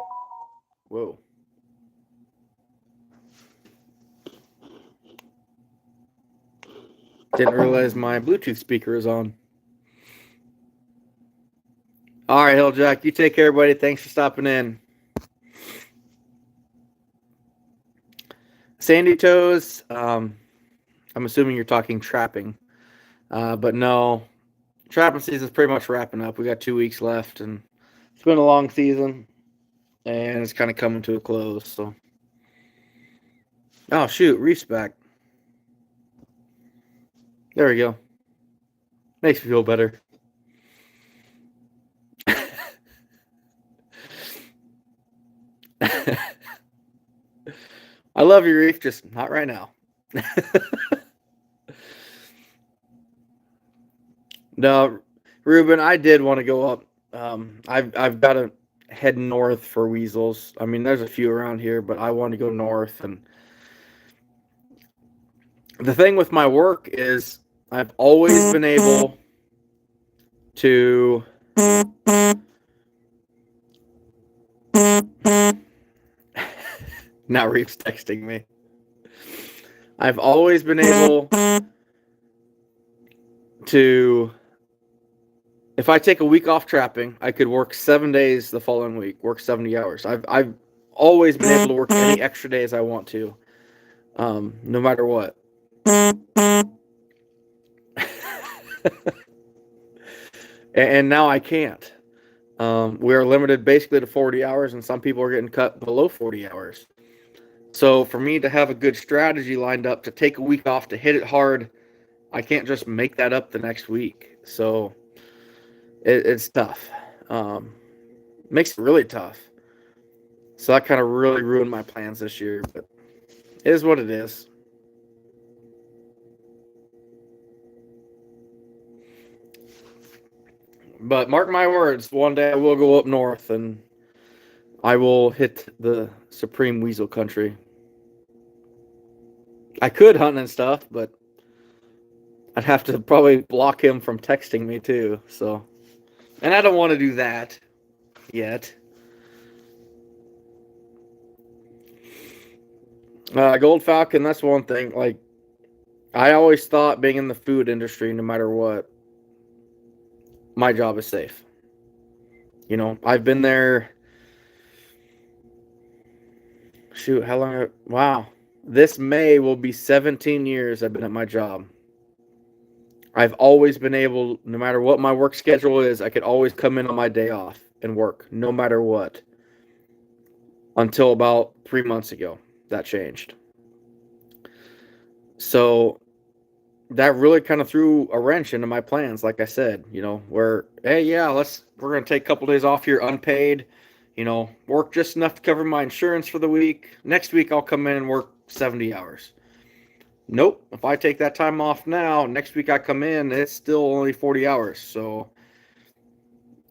Whoa. Didn't realize my Bluetooth speaker is on. All right, Hilljack, you take care, buddy. Thanks for stopping in. Sandy Toes, I'm assuming you're talking trapping. But no, trapping season's pretty much wrapping up. We got 2 weeks left, and it's been a long season, and it's kind of coming to a close. So, oh shoot, Reef's back. There we go. Makes me feel better. I love you, Reef, just not right now. No, Ruben, I did want to go up. I've got to head north for weasels. I mean, there's a few around here, but I want to go north. And the thing with my work is I've always been able to now Reef's texting me. I've always been able to, if I take a week off trapping, I could work 7 days the following week, work 70 hours. I've always been able to work any extra days I want to, no matter what. And now I can't. We are limited basically to 40 hours, and some people are getting cut below 40 hours. So for me to have a good strategy lined up to take a week off to hit it hard, I can't just make that up the next week. So it's tough. Makes it really tough. So that kind of really ruined my plans this year, but it is what it is. But mark my words, one day I will go up north and I will hit the supreme weasel country. I could hunt and stuff, but I'd have to probably block him from texting me too. So, and I don't want to do that yet. Gold Falcon, that's one thing. Like, I always thought being in the food industry, no matter what, my job is safe. You know, I've been there. Shoot, how long? Wow. This May will be 17 years I've been at my job. I've always been able, no matter what my work schedule is, I could always come in on my day off and work, no matter what. Until about 3 months ago, that changed. So that really kind of threw a wrench into my plans, like I said, you know, where, hey, yeah, we're going to take a couple days off here unpaid, you know, work just enough to cover my insurance for the week. Next week, I'll come in and work 70 hours. Nope. If I take that time off now, next week I come in, it's still only 40 hours. So,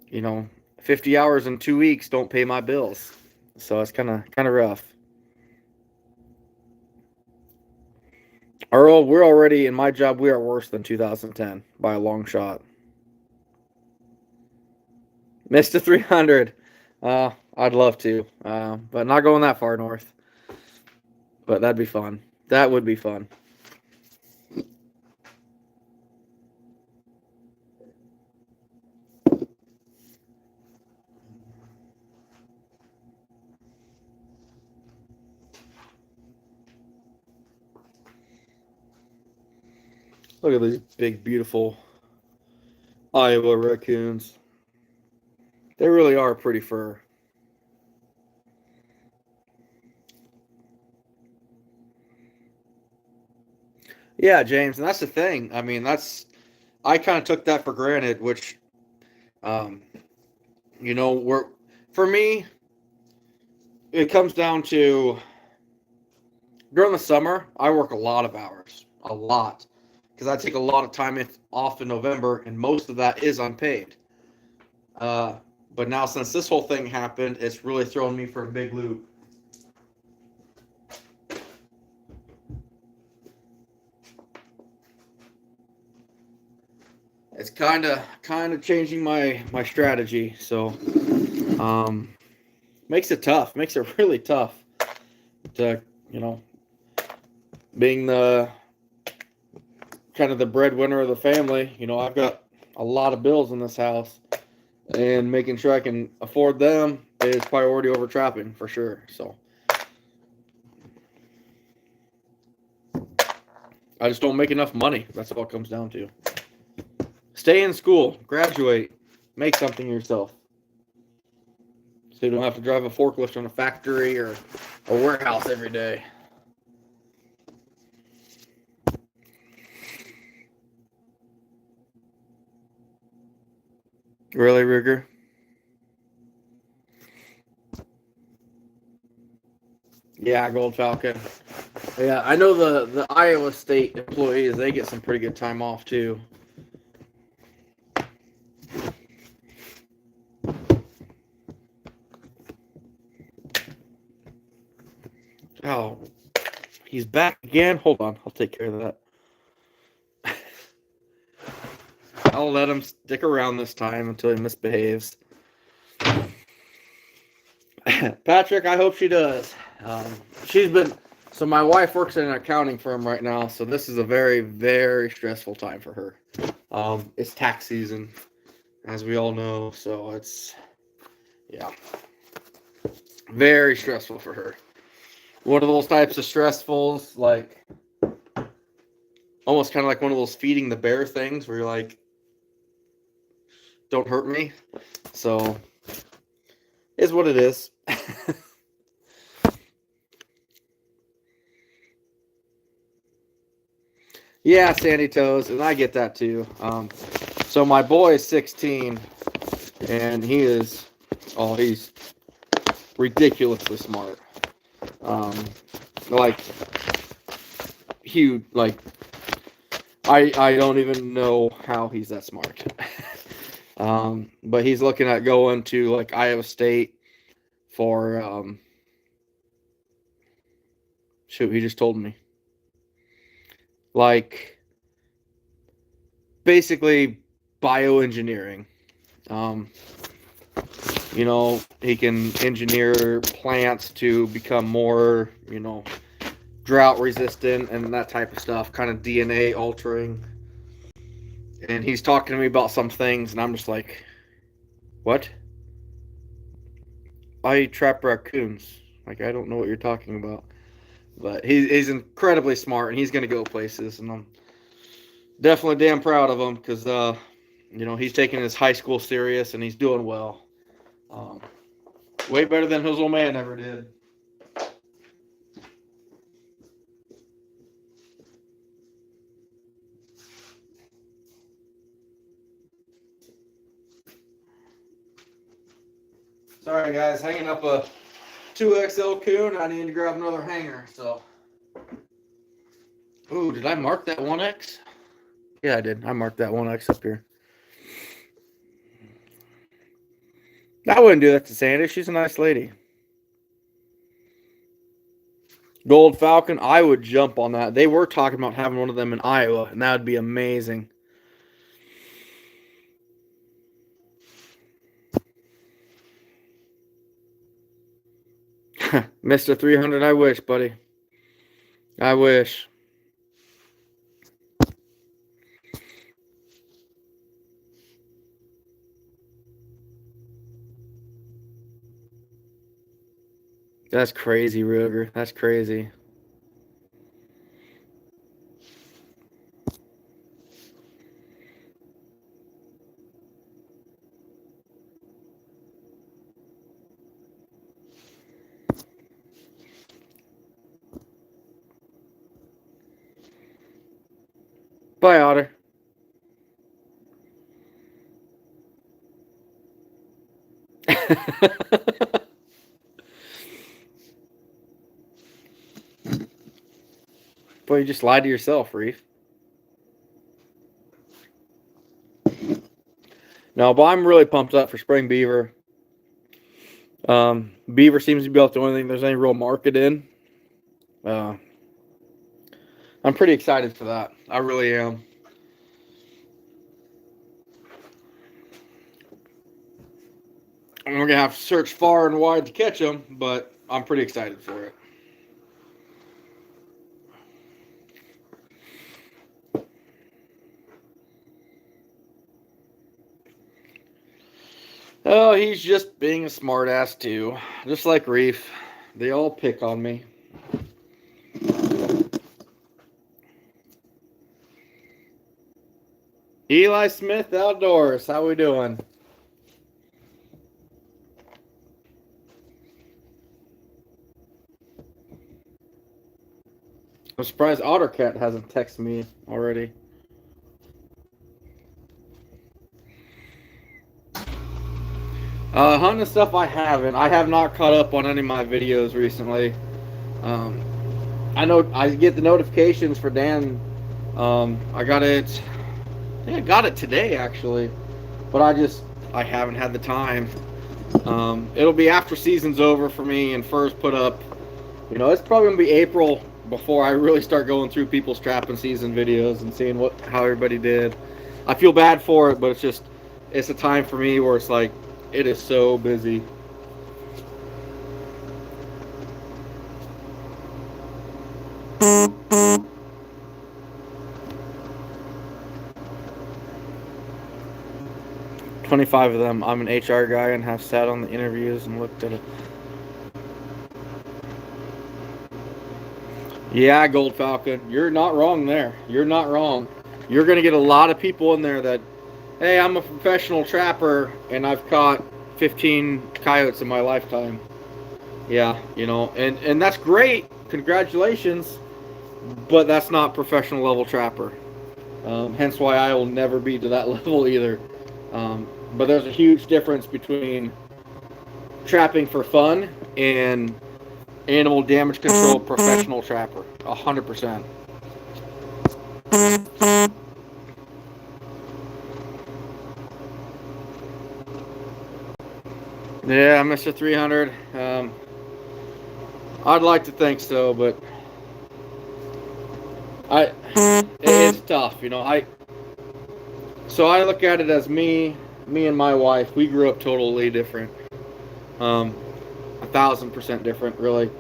you know, 50 hours in 2 weeks don't pay my bills. So it's kind of rough. Earl, we're already, in my job, we are worse than 2010 by a long shot. Missed the 300. I'd love to, but not going that far north. But that'd be fun. That would be fun. Look at these big, beautiful Iowa raccoons. They really are pretty fur. Yeah, James, and that's the thing. I mean, I kind of took that for granted, which, you know, for me, it comes down to during the summer, I work a lot of hours, a lot, because I take a lot of time off in November, and most of that is unpaid. But now since this whole thing happened, it's really thrown me for a big loop. It's kind of changing my strategy. So, makes it tough. Makes it really tough to, you know, being the kind of the breadwinner of the family. You know, I've got a lot of bills in this house, and making sure I can afford them is priority over trapping for sure. So I just don't make enough money. That's all it comes down to. Stay in school, graduate, make something yourself. So you don't have to drive a forklift in a factory or a warehouse every day. Really, Rigger? Yeah, Gold Falcon. Yeah, I know the Iowa State employees, they get some pretty good time off too. Oh, he's back again. Hold on, I'll take care of that. I'll let him stick around this time until he misbehaves. Patrick, I hope she does. She's been so my wife works in an accounting firm right now, so this is a very, very stressful time for her. It's tax season, as we all know, so it's yeah, very stressful for her. One of those types of stressfuls, like almost kind of like one of those feeding the bear things where you're like, don't hurt me. So, is what it is. Yeah, Sandy Toes, and I get that too. So my boy is 16, and he's ridiculously smart. Like huge, like I don't even know how he's that smart. But he's looking at going to like Iowa State for shoot, he just told me. Like basically bioengineering. Um, he can engineer plants to become more, drought resistant and that type of stuff, kind of DNA altering. And he's talking to me about some things, and I'm just like, what? I trap raccoons. Like, I don't know what you're talking about. But he's incredibly smart, and he's going to go places, and I'm definitely damn proud of him because, he's taking his high school serious, and he's doing well. Um, way better than his old man ever did. Sorry, guys, hanging up a 2XL coon. I need to grab another hanger, so. Ooh, did I mark that 1X? Yeah, I did. I marked that 1X up here. I wouldn't do that to Sandy. She's a nice lady. Gold Falcon, I would jump on that. They were talking about having one of them in Iowa, and that would be amazing. Mr. 300, I wish, buddy. I wish. That's crazy, Ruger. That's crazy. Bye, Otter. Boy, you just lied to yourself, Reef. No, but I'm really pumped up for spring beaver. Beaver seems to be about the only thing there's any real market in. I'm pretty excited for that. I really am. We're gonna have to search far and wide to catch them, but I'm pretty excited for it. Oh, he's just being a smartass too. Just like Reef. They all pick on me. Eli Smith Outdoors, how we doing? I'm surprised OtterCat hasn't texted me already. Hunting stuff I haven't. I have not caught up on any of my videos recently. Um, I know I get the notifications for Dan. I got it. I think I got it today actually, but I haven't had the time. It'll be after season's over for me and first put up. You know, it's probably gonna be April before I really start going through people's trapping season videos and seeing how everybody did. I feel bad for it, but it's a time for me where it's like it is so busy. $25 of them. I'm an HR guy and have sat on the interviews and looked at it. Yeah, Gold Falcon, you're not wrong there. You're not wrong. You're gonna get a lot of people in there that, hey, I'm a professional trapper and I've caught 15 coyotes in my lifetime. Yeah, you know, and that's great. Congratulations, but that's not professional level trapper. Hence why I will never be to that level either. But there's a huge difference between trapping for fun and animal damage control professional trapper. 100%. Yeah, Mr. 300. I'd like to think so, but it's tough, you know. So I look at it as me and my wife. We grew up totally different. 1,000% different, really.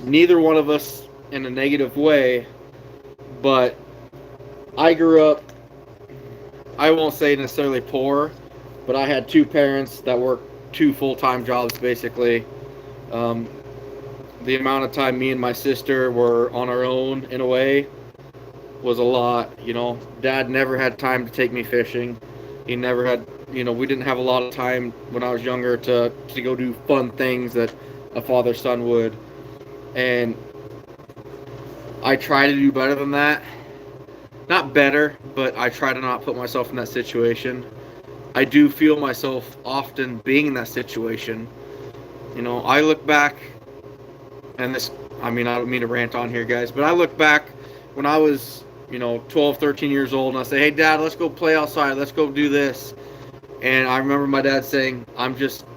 Neither one of us in a negative way, but I grew up, I won't say necessarily poor, but I had two parents that worked two full-time jobs basically. The amount of time me and my sister were on our own in a way was a lot. You know, Dad never had time to take me fishing. He never had, you know, we didn't have a lot of time when I was younger to go do fun things that a father-son would. And I try to do better than that. Not better, but I try to not put myself in that situation. I do feel myself often being in that situation. You know, I look back, and this, I mean, I don't mean to rant on here, guys, but I look back when I was, you know, 12, 13 years old, and I say, hey, Dad, let's go play outside. Let's go do this. And I remember my dad saying,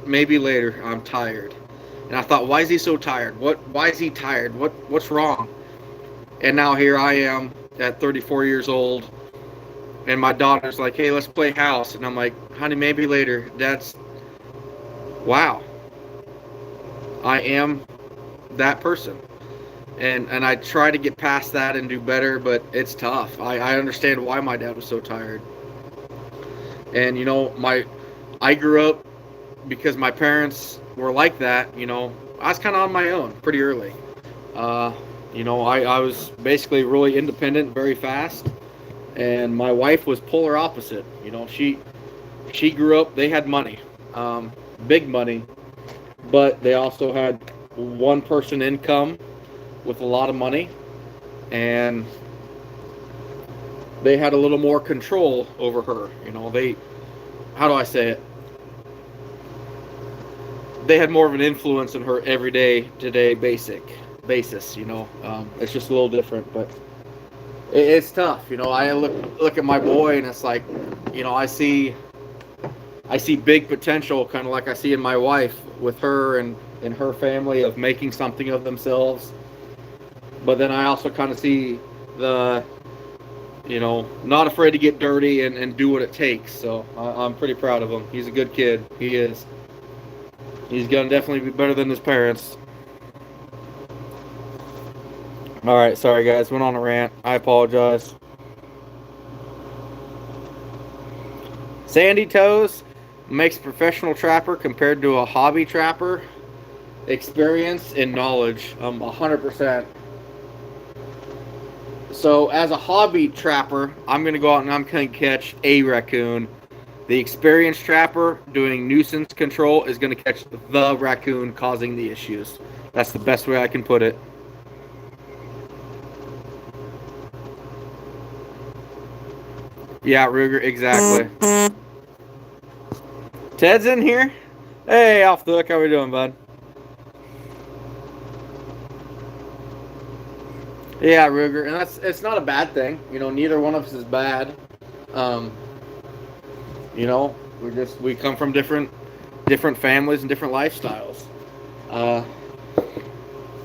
maybe later, I'm tired. And I thought, why is he so tired? Why is he tired? What's wrong? And now here I am at 34 years old, and my daughter's like, hey, let's play house. And I'm like, honey, maybe later. Wow. I am that person. And I try to get past that and do better, but it's tough. I understand why my dad was so tired. And, you know, I grew up because my parents were like that. You know, I was kind of on my own pretty early. You know, I was basically really independent very fast. And my wife was polar opposite. You know, she grew up, they had money, big money, but they also had one person income with a lot of money, and they had a little more control over her. You know, how do I say it? They had more of an influence in her everyday today basis, you know. It's just a little different, but it's tough. You know, I look at my boy, and it's like, you know, I see big potential, kind of like I see in my wife with her and her family of making something of themselves. But then I also kind of see the, you know, not afraid to get dirty and do what it takes. So I'm pretty proud of him. He's a good kid. He is. He's going to definitely be better than his parents. All right, sorry guys, went on a rant. I apologize. Sandy Toes, makes professional trapper compared to a hobby trapper? Experience and knowledge. 100%. So as a hobby trapper, I'm gonna go out and I'm gonna catch a raccoon. The experienced trapper doing nuisance control is gonna catch the raccoon causing the issues. That's the best way I can put it. Yeah, Ruger, exactly. Ted's in here. Hey, Alf the Hook, how we doing, bud? Yeah, Ruger, and it's not a bad thing. You know, neither one of us is bad. Um, you know, we come from different families and different lifestyles. Uh,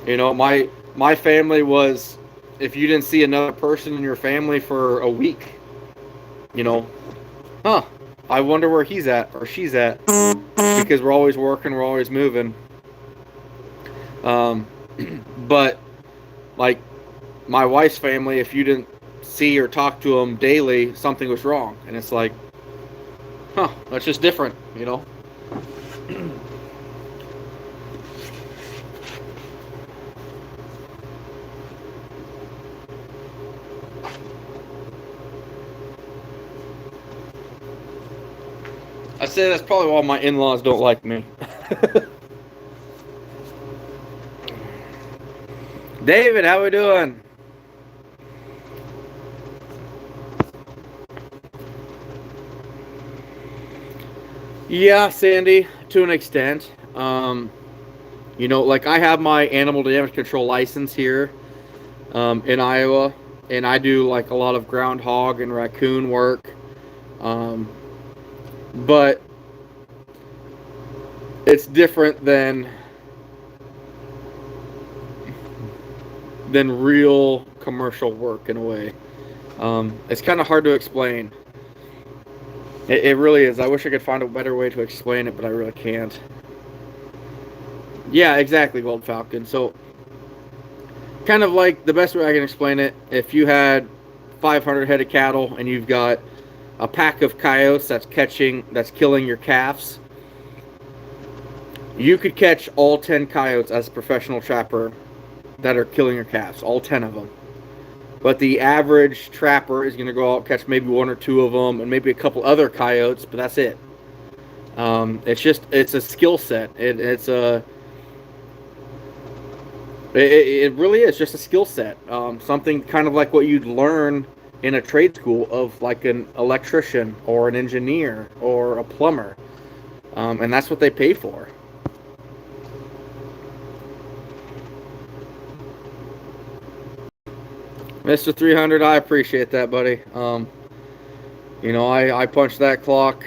you know, my family was, if you didn't see another person in your family for a week, you know, huh? I wonder where he's at or she's at, because we're always working, we're always moving. Um, but like my wife's family, if you didn't see or talk to them daily, something was wrong, and it's like, huh? That's just different, you know. I say that's probably why my in-laws don't like me. David, how we doing? Yeah, Sandy, to an extent. You know, like I have my animal damage control license here in Iowa, and I do like a lot of groundhog and raccoon work. Um, but it's different than real commercial work in a way. It's kind of hard to explain. It really is. I wish I could find a better way to explain it, but I really can't. Yeah, exactly, Gold Falcon. So, kind of like the best way I can explain it, if you had 500 head of cattle and you've got a pack of coyotes that's killing your calves, you could catch all 10 coyotes as a professional trapper that are killing your calves, all 10 of them. But the average trapper is going to go out and catch maybe one or two of them and maybe a couple other coyotes, but that's it. It's a skill set. It really is just a skill set. Something kind of like what you'd learn in a trade school of like an electrician or an engineer or a plumber. And that's what they pay for. Mr. 300, I appreciate that, buddy. You know, I punch that clock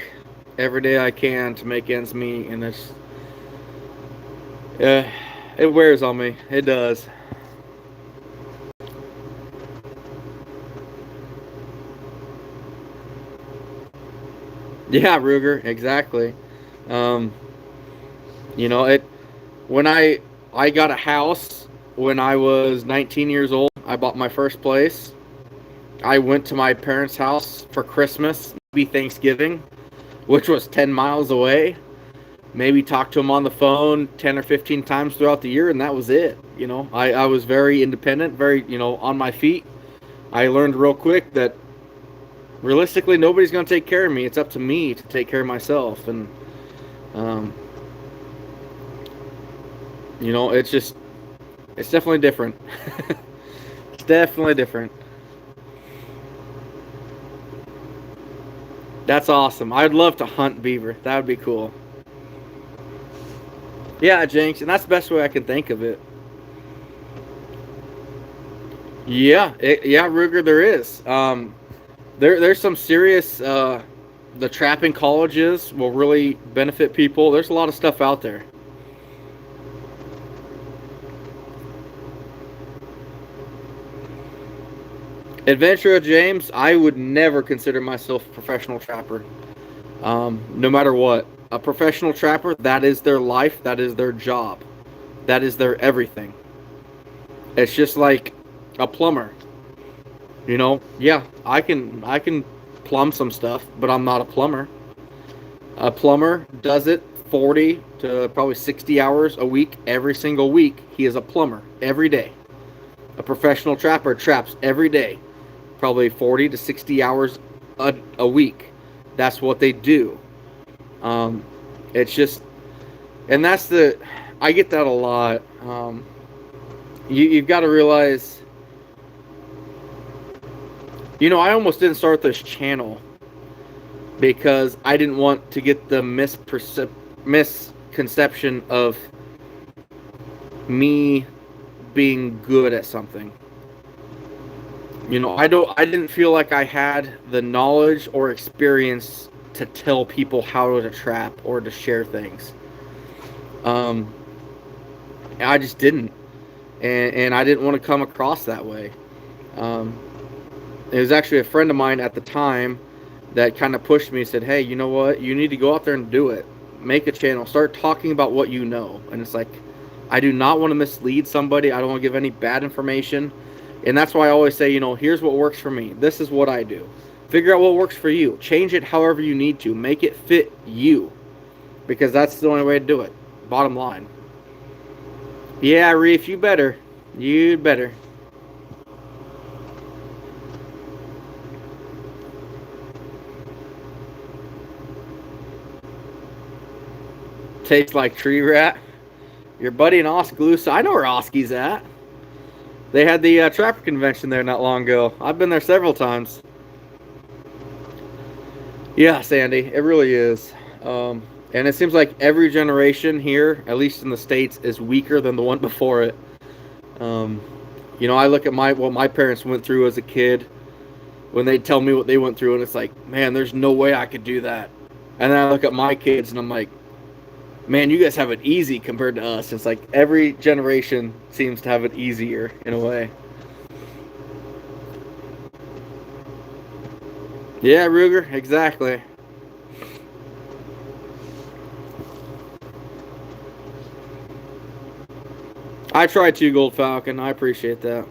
every day I can to make ends meet, and it wears on me. It does. Yeah, Ruger, exactly. Um, you know, it when I got a house when I was 19 years old. I bought my first place. I went to my parents' house for Christmas, maybe Thanksgiving, which was 10 miles away. Maybe talked to them on the phone 10 or 15 times throughout the year, and that was it. You know, I was very independent, very, you know, on my feet. I learned real quick that realistically nobody's going to take care of me. It's up to me to take care of myself. And, um, you know, it's definitely different. It's definitely different. That's awesome. I'd love to hunt beaver. That would be cool. Yeah, Jinx, and that's the best way I can think of it. Yeah, yeah, Ruger, there is. There's some serious. The trapping colleges will really benefit people. There's a lot of stuff out there. Adventure James, I would never consider myself a professional trapper. No matter what, a professional trapper, that is their life, that is their job, that is their everything. It's just like a plumber. You know, yeah, I can plumb some stuff, but I'm not a plumber. A plumber does it 40 to probably 60 hours a week, every single week. He is a plumber every day. A professional trapper traps every day, probably 40 to 60 hours a week. That's what they do. It's just, and that's I get that a lot. You've got to realize, I almost didn't start this channel because I didn't want to get the misconception of me being good at something. I didn't feel like I had the knowledge or experience to tell people how to trap or to share things. I just didn't, and I didn't want to come across that way. It was actually a friend of mine at the time that kind of pushed me, said, hey, you know what, you need to go out there and do it. Make a channel, start talking about what you know. And it's like, I do not want to mislead somebody. I don't want to give any bad information. And that's why I always say, here's what works for me. This is what I do. Figure out what works for you. Change it however you need to. Make it fit you. Because that's the only way to do it. Bottom line. Yeah, Reef, you better. You'd better. Tastes like tree rat. Your buddy in Oskaloosa. I know where Oski's at. They had the trapper convention there not long ago. I've been there several times. Yeah, Sandy, it really is. And it seems like every generation here, at least in the States, is weaker than the one before it. I look at what my parents went through as a kid when they tell me what they went through, and it's like, man, there's no way I could do that. And then I look at my kids, and I'm like, man, you guys have it easy compared to us. It's like every generation seems to have it easier in a way. Yeah, Ruger, exactly. I tried to, Gold Falcon. I appreciate that.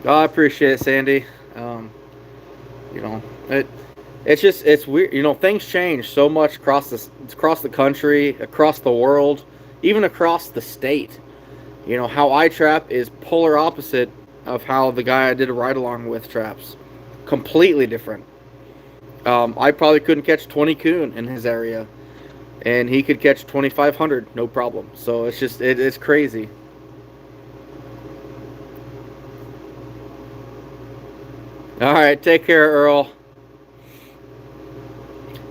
Oh, I appreciate it, Sandy. It's weird. Things change so much across the country, across the world, even across the state. How I trap is polar opposite of how the guy I did a ride along with traps. Completely different. I probably couldn't catch 20 coon in his area, and he could catch 2,500, no problem. So it's crazy. All right, take care, Earl.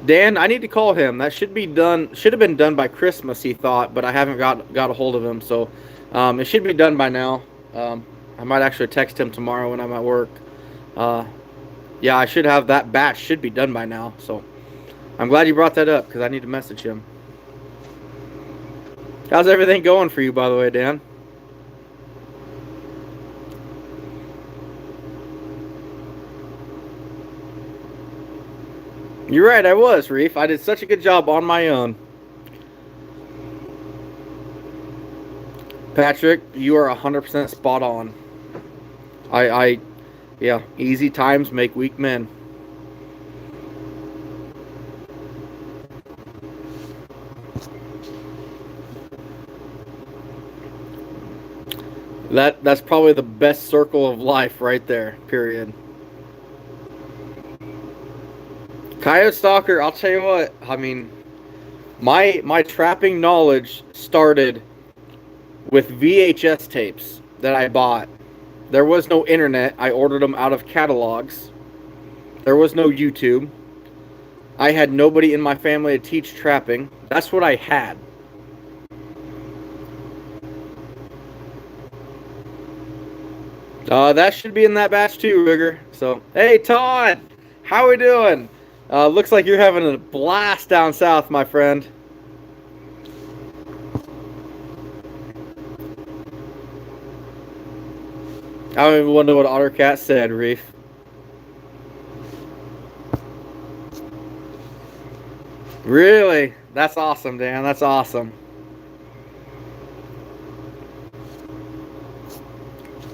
Dan, I need to call him. That should have been done by Christmas, he thought, but I haven't got a hold of him. So it should be done by now. I might actually text him tomorrow when I'm at work. Yeah, I should have that batch should be done by now. So I'm glad you brought that up because I need to message him. How's everything going for you, by the way, Dan? You're right, I was, Reef. I did such a good job on my own. Patrick, you are 100% spot on. Yeah, easy times make weak men. That's probably the best circle of life right there, period. Coyote Stalker, I'll tell you what, I mean, my trapping knowledge started with VHS tapes that I bought. There was no internet. I ordered them out of catalogs. There was no YouTube. I had nobody in my family to teach trapping. That's what I had. That should be in that batch too, Rigger. So, hey, Todd, how we doing? Looks like you're having a blast down south, my friend. I don't even wonder what Ottercat said, Reef. Really? That's awesome, Dan. That's awesome.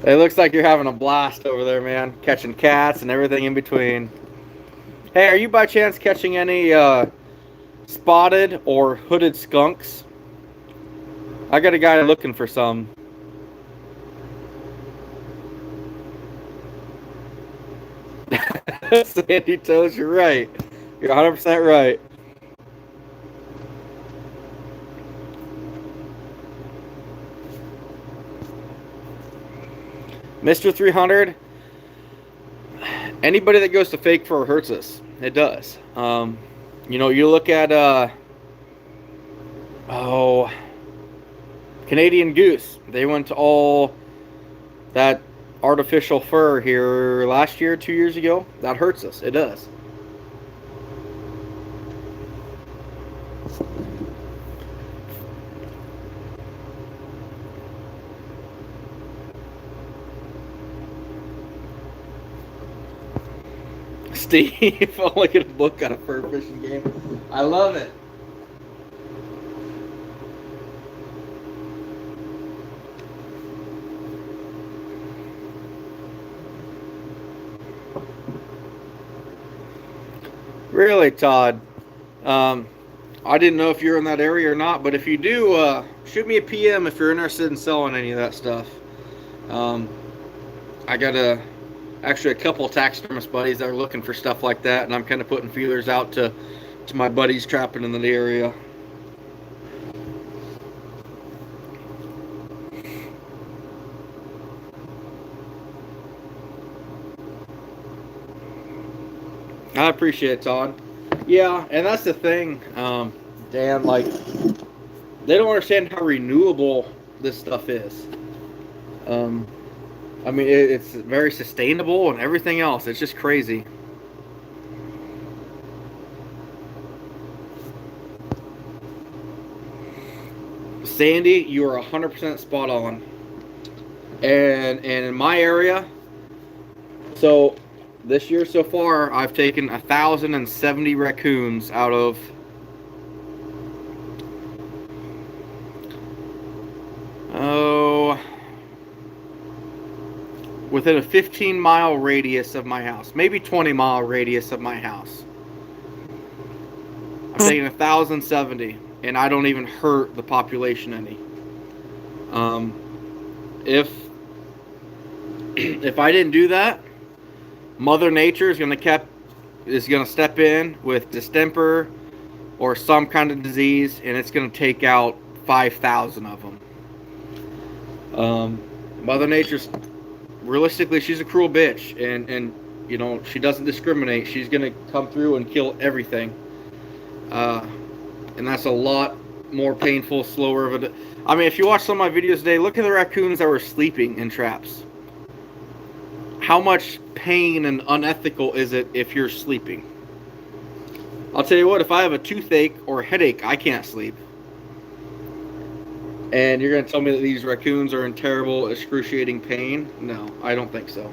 It looks like you're having a blast over there, man. Catching cats and everything in between. Hey, are you by chance catching any spotted or hooded skunks? I got a guy looking for some. Sandy Toes, you're right. You're 100% right. Mr. 300, anybody that goes to fake fur hurts us. It does. You know, you look at, Canadian Goose. They went to all that artificial fur here last year, 2 years ago. That hurts us. It does. Steve, I'll look at a book on a fur fishing game. I love it. Really, Todd? I didn't know if you're in that area or not, but if you do, shoot me a PM if you're interested in selling any of that stuff. I got actually a couple taxidermist buddies that are looking for stuff like that, and I'm kind of putting feelers out to my buddies trapping in the area. I appreciate it, Todd. Yeah, and that's the thing, Dan, like, they don't understand how renewable this stuff is. I mean, it's very sustainable and everything else. It's just crazy. Sandy, you are 100% spot on. And in my area, so this year so far, I've taken 1,070 raccoons out of within a 15-mile radius of my house, maybe 20-mile radius of my house. I'm taking 1,070, and I don't even hurt the population any. If I didn't do that, Mother Nature is gonna step in with distemper or some kind of disease, and it's gonna take out 5,000 of them. Mother Nature's realistically, she's a cruel bitch, and you know, she doesn't discriminate. She's gonna come through and kill everything, and that's a lot more painful, slower of a. I mean, if you watch some of my videos today, look at the raccoons that were sleeping in traps. How much pain and unethical is it if you're sleeping? I'll tell you what, if I have a toothache or a headache, I can't sleep. And you're going to tell me that these raccoons are in terrible, excruciating pain? No, I don't think so.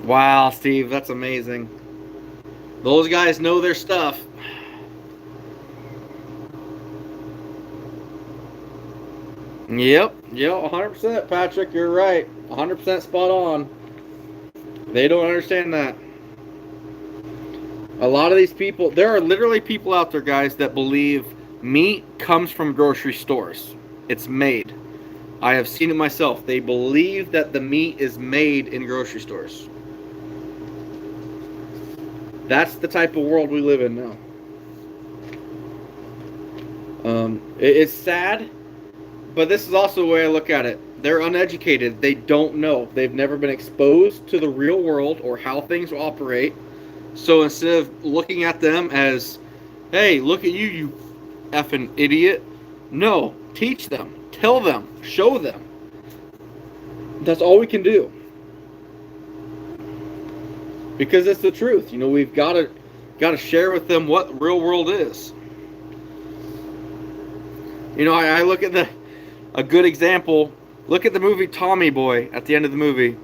Wow, Steve, that's amazing. Those guys know their stuff. Yep, 100%, Patrick, you're right. 100% spot on. They don't understand that. A lot of these people, there are literally people out there, guys, that believe meat comes from grocery stores. It's made. I have seen it myself. They believe that the meat is made in grocery stores. That's the type of world we live in now. It's sad, but this is also the way I look at it. They're uneducated. They don't know. They've never been exposed to the real world or how things operate. So instead of looking at them as, hey, look at you, you effing idiot. No, teach them, tell them, show them. That's all we can do. Because it's the truth. You know, we've got to share with them what real world is. You know, I look at a good example. Look at the movie Tommy Boy at the end of the movie.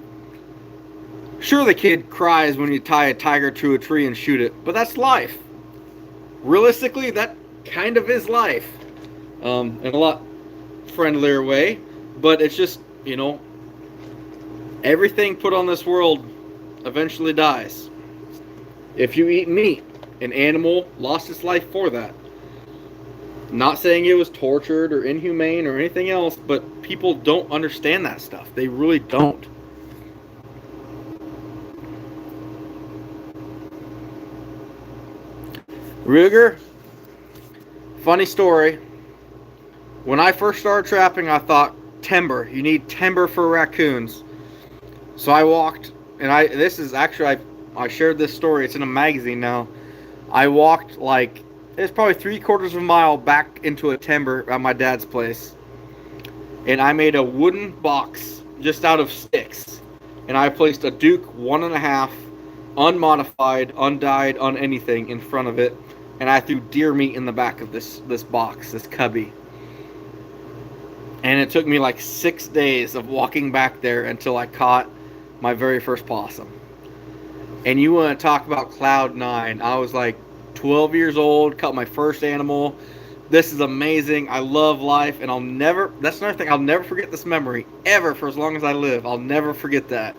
Sure, the kid cries when you tie a tiger to a tree and shoot it, but that's life. Realistically, that kind of is life, in a lot friendlier way. But it's just, everything put on this world eventually dies. If you eat meat, an animal lost its life for that. Not saying it was tortured or inhumane or anything else, but people don't understand that stuff. They really don't. Ruger, funny story. When I first started trapping, I thought, timber. You need timber for raccoons. So I walked, and this is actually, I shared this story. It's in a magazine now. I walked like, it's probably 3/4 of a mile back into a timber at my dad's place. And I made a wooden box just out of sticks. And I placed a Duke 1.5, unmodified, undyed, anything in front of it. And I threw deer meat in the back of this box, this cubby. And it took me like 6 days of walking back there until I caught my very first possum. And you want to talk about cloud nine. I was like 12 years old, caught my first animal. This is amazing. I love life, and that's another thing, I'll never forget this memory, ever, for as long as I live. I'll never forget that.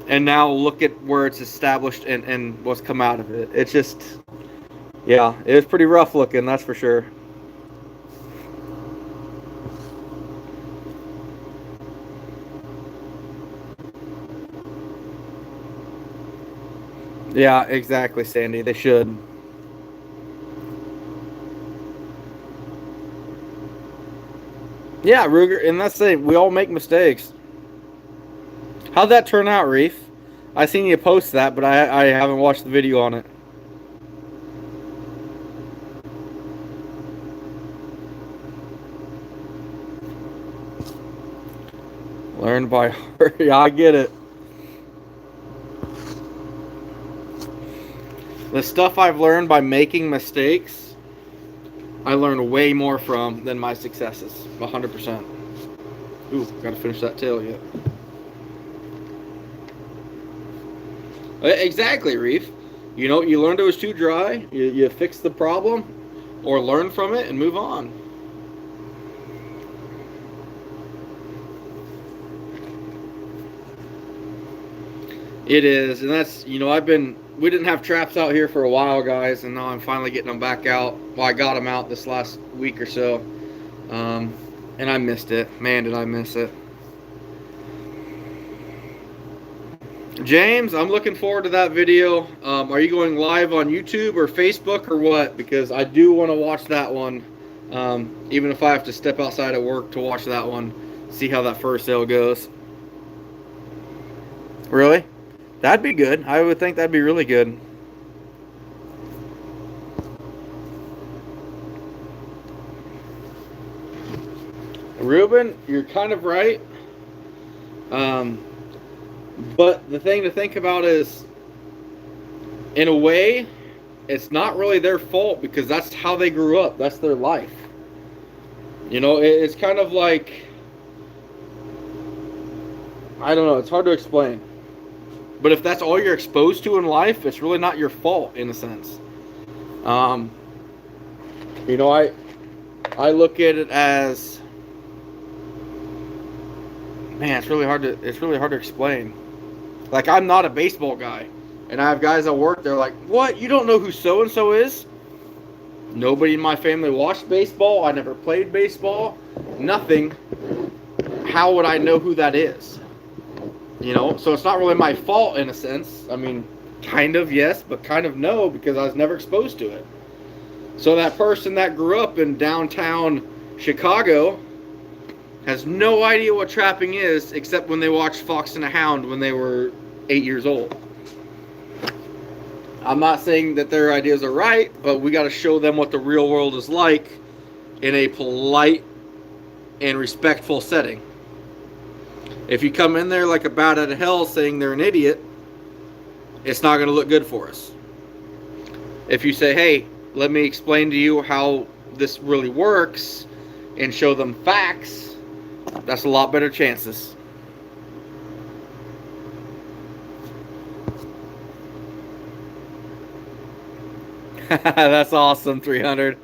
And now look at where it's established and what's come out of it. It's just, yeah, it was pretty rough looking, that's for sure. Yeah, exactly, Sandy. They should. Yeah, Ruger, and that's the thing. We all make mistakes. How'd that turn out, Reef? I seen you post that, but I haven't watched the video on it. Learn by heart. Yeah, I get it. The stuff I've learned by making mistakes, I learned way more from than my successes. 100%. Ooh, gotta finish that tail yet. Exactly, Reef. You learned it was too dry, you fix the problem, or learn from it and move on. It is, and that's, we didn't have traps out here for a while, guys, and now I'm finally getting them back out. Well, I got them out this last week or so, and I missed it. Man, did I miss it. James, I'm looking forward to that video. Are you going live on YouTube or Facebook or what? Because I do want to watch that one, even if I have to step outside of work to watch that one, see how that first sale goes. Really? That'd be good. I would think that'd be really good. Ruben, you're kind of right. But the thing to think about is, in a way, it's not really their fault because that's how they grew up. That's their life. It's kind of like, I don't know. It's hard to explain. But if that's all you're exposed to in life, it's really not your fault, in a sense. I look at it as, man, it's really hard to explain. Like, I'm not a baseball guy, and I have guys at work. They're like, "What? You don't know who so and so is?" Nobody in my family watched baseball. I never played baseball. Nothing. How would I know who that is? So it's not really my fault in a sense. I mean, kind of yes, but kind of no, because I was never exposed to it. So that person that grew up in downtown Chicago has no idea what trapping is, except when they watched Fox and the Hound when they were 8 years old. I'm not saying that their ideas are right, but we got to show them what the real world is like in a polite and respectful setting. If you come in there like a bat out of hell saying they're an idiot, it's not going to look good for us. If you say, hey, let me explain to you how this really works and show them facts, that's a lot better chances. That's awesome, 300.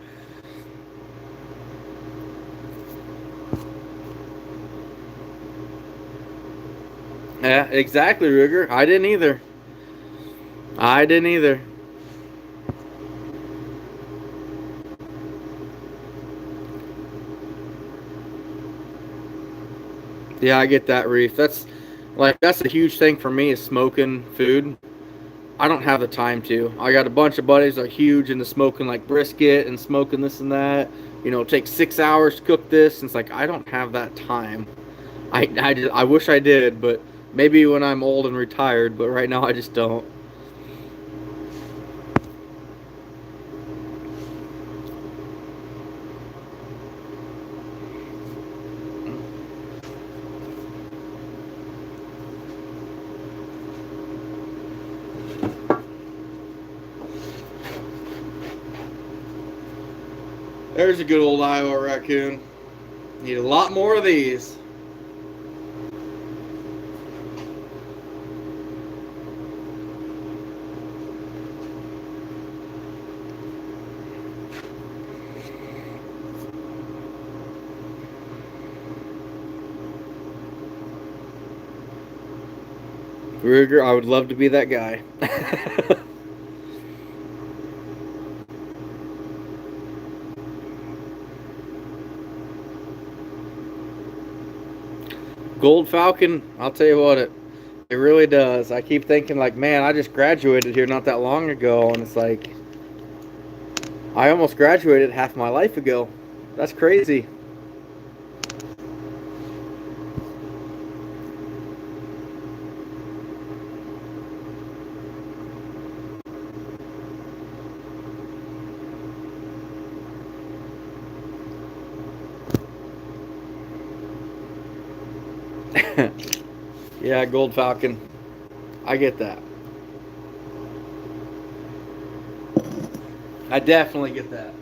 Yeah, exactly, Ruger. I didn't either. I didn't either. Yeah, I get that, Reef. That's a huge thing for me is smoking food. I don't have the time to. I got a bunch of buddies that are huge into smoking like brisket and smoking this and that. You know, it takes 6 hours to cook this. And it's like I don't have that time. I wish I did, but maybe when I'm old and retired. But right now I just don't. There's a good old Iowa raccoon. Need a lot more of these. Ruger, I would love to be that guy. Gold Falcon, I'll tell you what, it really does. I keep thinking like, man, I just graduated here not that long ago, and it's like I almost graduated half my life ago. That's crazy. Yeah, Gold Falcon. I get that. I definitely get that.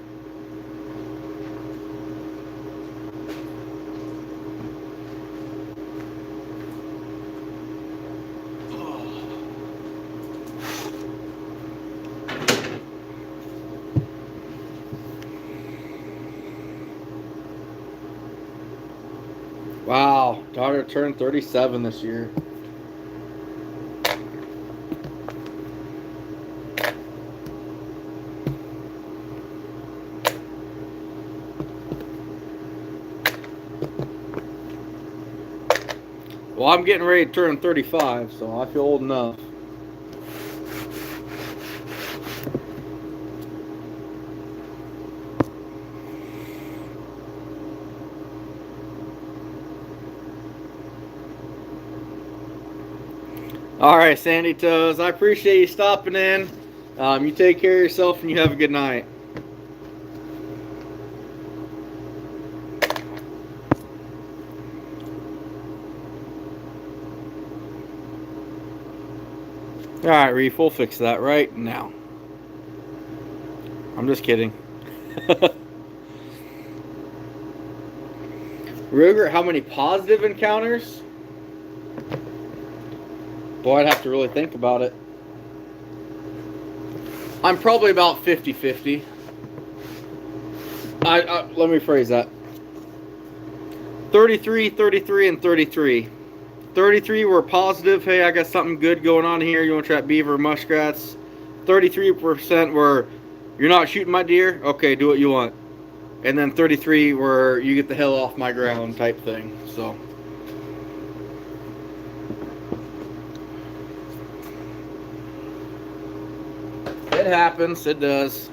Wow, daughter turned 37 this year. Well, I'm getting ready to turn 35, so I feel old enough. All right, Sandy Toes, I appreciate you stopping in. You take care of yourself and you have a good night. All right, Reef, we'll fix that right now. I'm just kidding. Ruger, how many positive encounters? Boy, I'd have to really think about it. I'm probably about 50-50. Let me phrase that. 33, 33, and 33. 33 were positive. Hey, I got something good going on here. You want to trap beaver, muskrats? 33% were, you're not shooting my deer? Okay, do what you want. And then 33 were, you get the hell off my ground type thing. So. It happens. It does.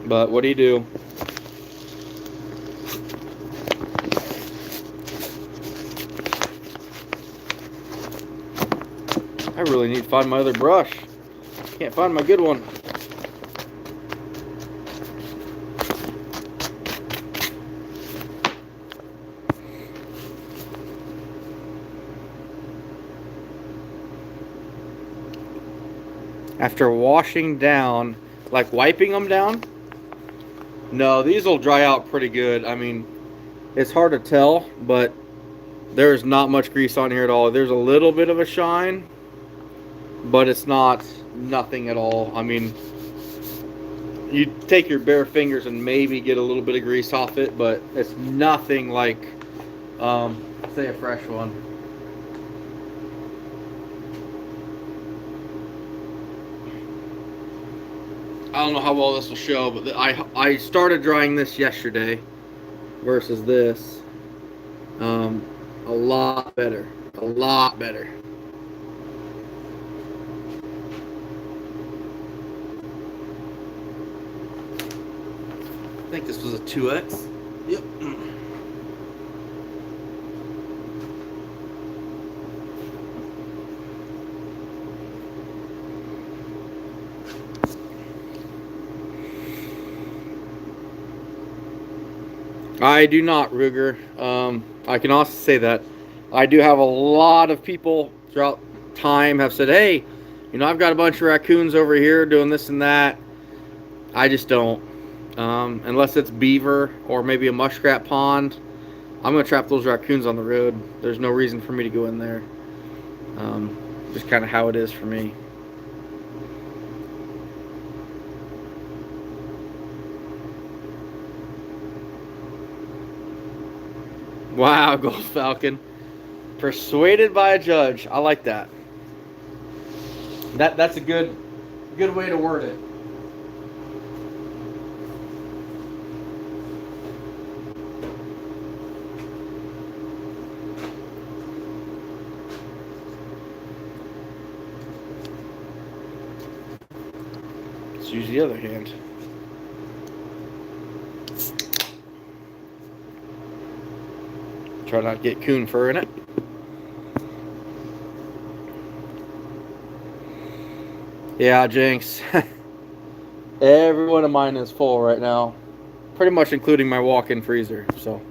But what do you do? I really need to find my other brush. Can't find my good one. After washing down, like wiping them down? No, these will dry out pretty good. I mean, it's hard to tell, but there's not much grease on here at all. There's a little bit of a shine, but it's not nothing at all. I mean, you take your bare fingers and maybe get a little bit of grease off it, but it's nothing like, say, a fresh one. I don't know how well this will show, but I started drying this yesterday versus this. A lot better. A lot better. I think this was a 2X. Yep. I do not, Ruger. I can also say that I do have a lot of people throughout time have said, hey, I've got a bunch of raccoons over here doing this and that. I just don't. Unless it's beaver or maybe a muskrat pond, I'm going to trap those raccoons on the road. There's no reason for me to go in there. Just kind of how it is for me. Wow, Gold Falcon. Persuaded by a judge. I like that. That's a good way to word it. Let's use the other hand. Try not to get coon fur in it. Yeah, Jinx. Every one of mine is full right now. Pretty much including my walk-in freezer, so.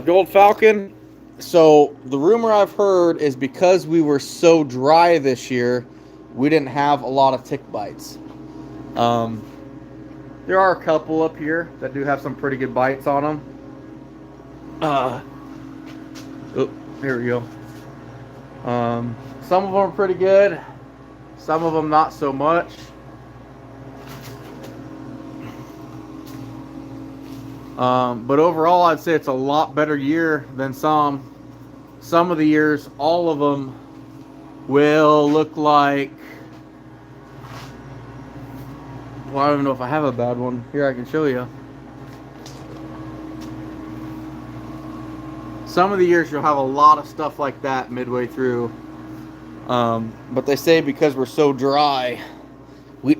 Gold Falcon. So the rumor I've heard is because we were so dry this year, we didn't have a lot of tick bites. There are a couple up here that do have some pretty good bites on them. Oh, here we go. Some of them are pretty good. Some of them not so much. But overall, I'd say it's a lot better year than some. Some of the years, all of them will look like... Well, I don't even know if I have a bad one. Here, I can show you. Some of the years you'll have a lot of stuff like that midway through. But they say because we're so dry, we...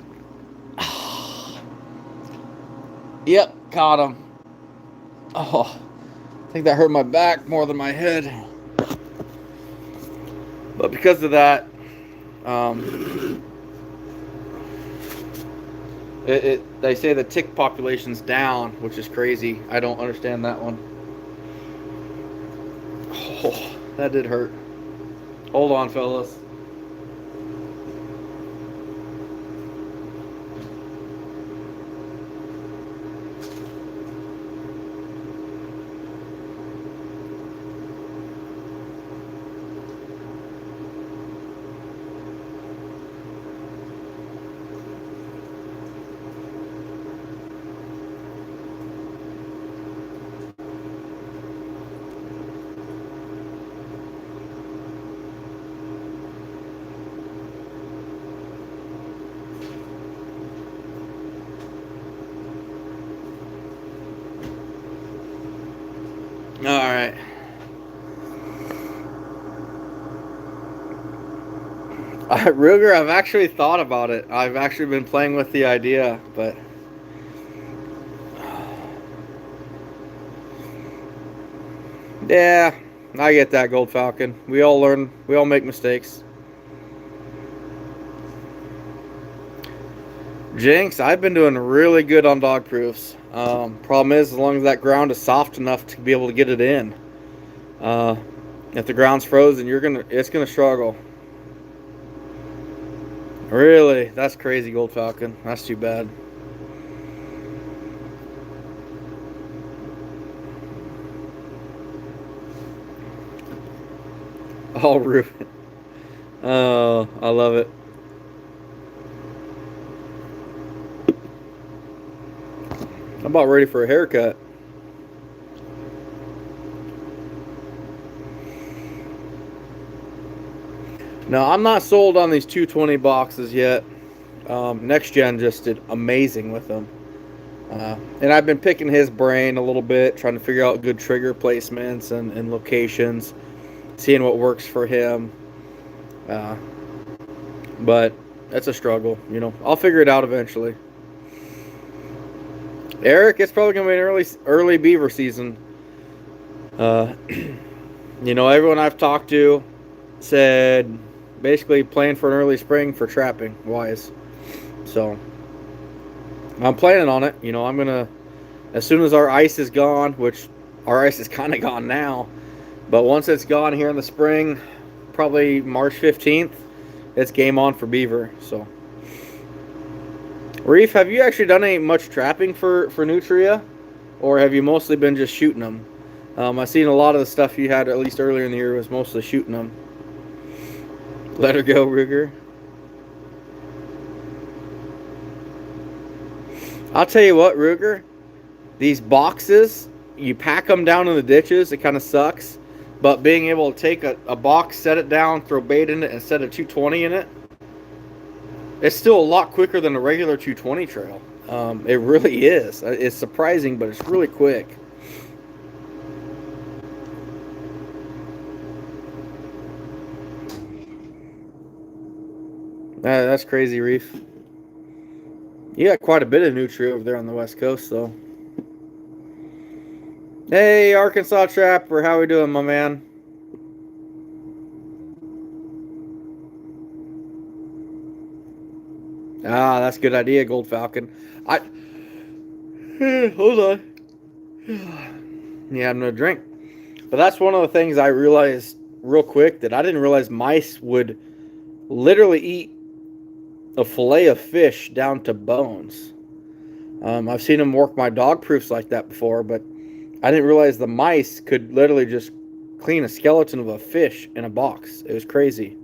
Yep, caught him. Oh, I think that hurt my back more than my head. But because of that, they say the tick population's down, which is crazy. I don't understand that one. Oh, that did hurt. Hold on, fellas. All right. Ruger, I've actually thought about it. I've actually been playing with the idea, but... Yeah, I get that, Gold Falcon. We all learn. We all make mistakes. Jinx, I've been doing really good on dog proofs. Problem is, as long as that ground is soft enough to be able to get it in. If the ground's frozen, it's gonna struggle. Really? That's crazy, Gold Falcon. That's too bad. Oh, Ruben. Oh, I love it. I'm about ready for a haircut. No, I'm not sold on these 220 boxes yet. Next Gen just did amazing with them. And I've been picking his brain a little bit, trying to figure out good trigger placements and locations, seeing what works for him. Uh, but it's a struggle, you know. I'll figure it out eventually. Eric, it's probably gonna be an early beaver season. Uh, you know, everyone I've talked to said basically plan for an early spring for trapping wise. So I'm planning on it. You know, I'm gonna as soon as our ice is gone, which our ice is kind of gone now, but once it's gone here in the spring, probably March 15th, it's game on for beaver. So, Reef, have you actually done any much trapping for nutria, or have you mostly been just shooting them? I've seen a lot of the stuff you had at least earlier in the year was mostly shooting them. Let her go, Ruger. I'll tell you what, Ruger. These boxes, you pack them down in the ditches. It kind of sucks. But being able to take a box, set it down, throw bait in it, and set a 220 in it, it's still a lot quicker than a regular 220 trail. It really is. It's surprising, but it's really quick. That's crazy, Reef. You got quite a bit of nutria over there on the West Coast, though. Hey, Arkansas Trapper, how we doing, my man? Ah, that's a good idea, Gold Falcon. Hold on. Yeah, I'm no drink. But that's one of the things I realized real quick that I didn't realize mice would literally eat a fillet of fish down to bones. I've seen them work my dog proofs like that before, but I didn't realize the mice could literally just clean a skeleton of a fish in a box. It was crazy.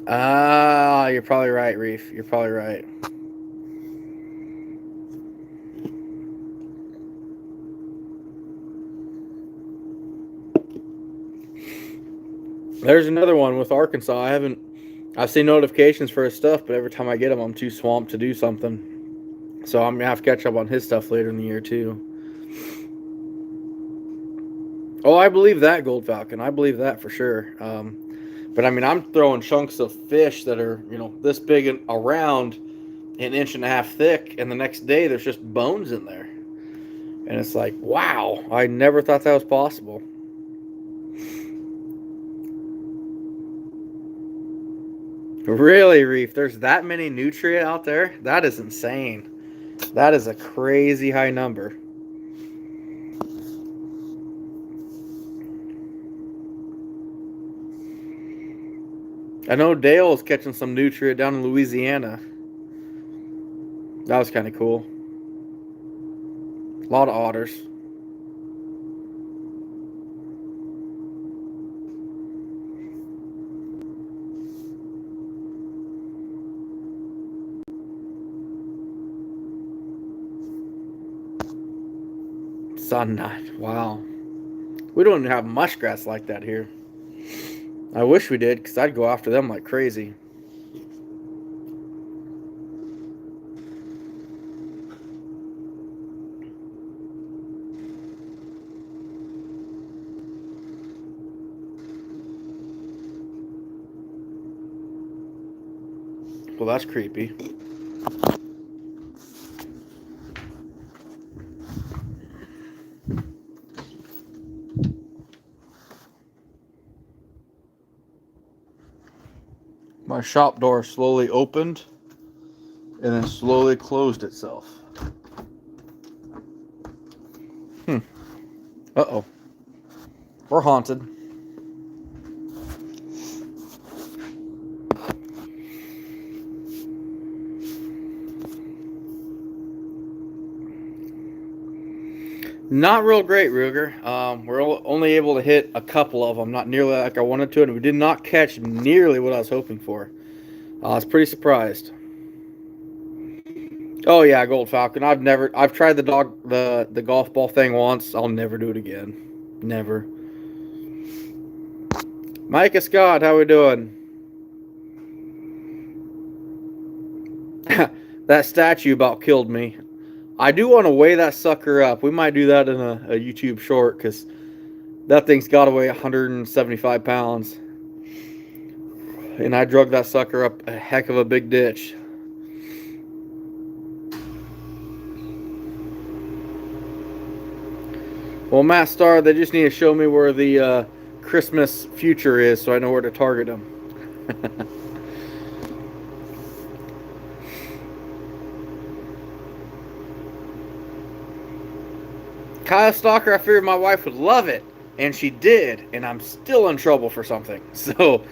Ah, you're probably right, Reef. You're probably right. There's another one with Arkansas. I've seen notifications for his stuff, but every time I get them, I'm too swamped to do something. So I'm gonna have to catch up on his stuff later in the year too. Oh, I believe that, Gold Falcon. I believe that for sure. But I mean, I'm throwing chunks of fish that are, you know, this big and around, an inch and a half thick, and the next day there's just bones in there. And it's like, wow, I never thought that was possible. Really, Reef? There's that many nutria out there? That is insane. That is a crazy high number. I know Dale was catching some nutria down in Louisiana. That was kind of cool. A lot of otters. Sun knot. Wow. We don't even have muskrats like that here. I wish we did, because I'd go after them like crazy. Well, that's creepy. My shop door slowly opened and then slowly closed itself. Uh-oh. We're haunted. Not real great, Ruger. We're only able to hit a couple of them, not nearly like I wanted to, and we did not catch nearly what I was hoping for. I was pretty surprised. Oh yeah, Gold Falcon. I've tried the golf ball thing once. I'll never do it again. Never. Micah Scott, how we doing? That statue about killed me. I do want to weigh that sucker up. We might do that in a YouTube short because that thing's got to weigh 175 pounds. And I drug that sucker up a heck of a big ditch. Well, Matt Starr, they just need to show me where the Christmas future is so I know where to target them. Kyle Stalker, I figured my wife would love it, and she did, and I'm still in trouble for something. So,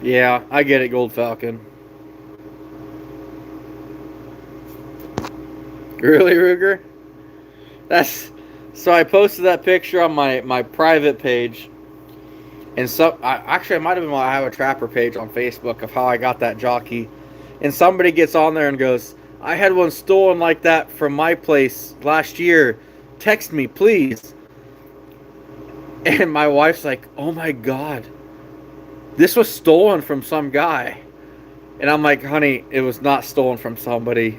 yeah, I get it, Gold Falcon. Really, Ruger? So I posted that picture on my private page, and I might have been my I Have a Trapper page on Facebook of how I got that jockey. And somebody gets on there and goes, I had one stolen like that from my place last year. Text me, please. And my wife's like, oh my God. This was stolen from some guy. And I'm like, honey, it was not stolen from somebody.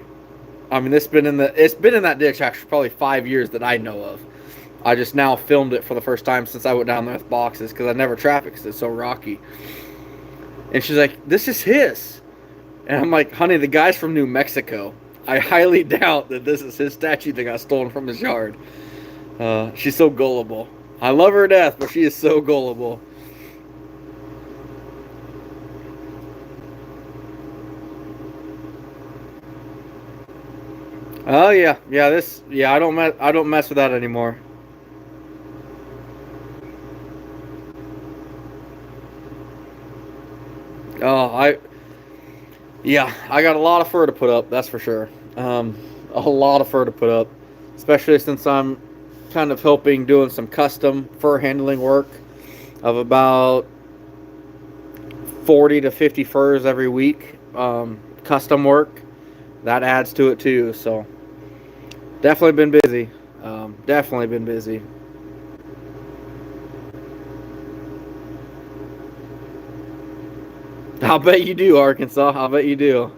I mean, it's been in that ditch actually probably 5 years that I know of. I just now filmed it for the first time since I went down there with boxes because I never trap it because it's so rocky. And she's like, this is his. And I'm like, honey, the guy's from New Mexico. I highly doubt that this is his statue that got stolen from his yard. She's so gullible. I love her to death, but she is so gullible. Oh yeah, I don't mess with that anymore. Oh, I got a lot of fur to put up, that's for sure. A lot of fur to put up, especially since I'm kind of helping doing some custom fur handling work of about 40 to 50 furs every week. Custom work, that adds to it too, so definitely been busy. Definitely been busy. I'll bet you do, Arkansas. I'll bet you do.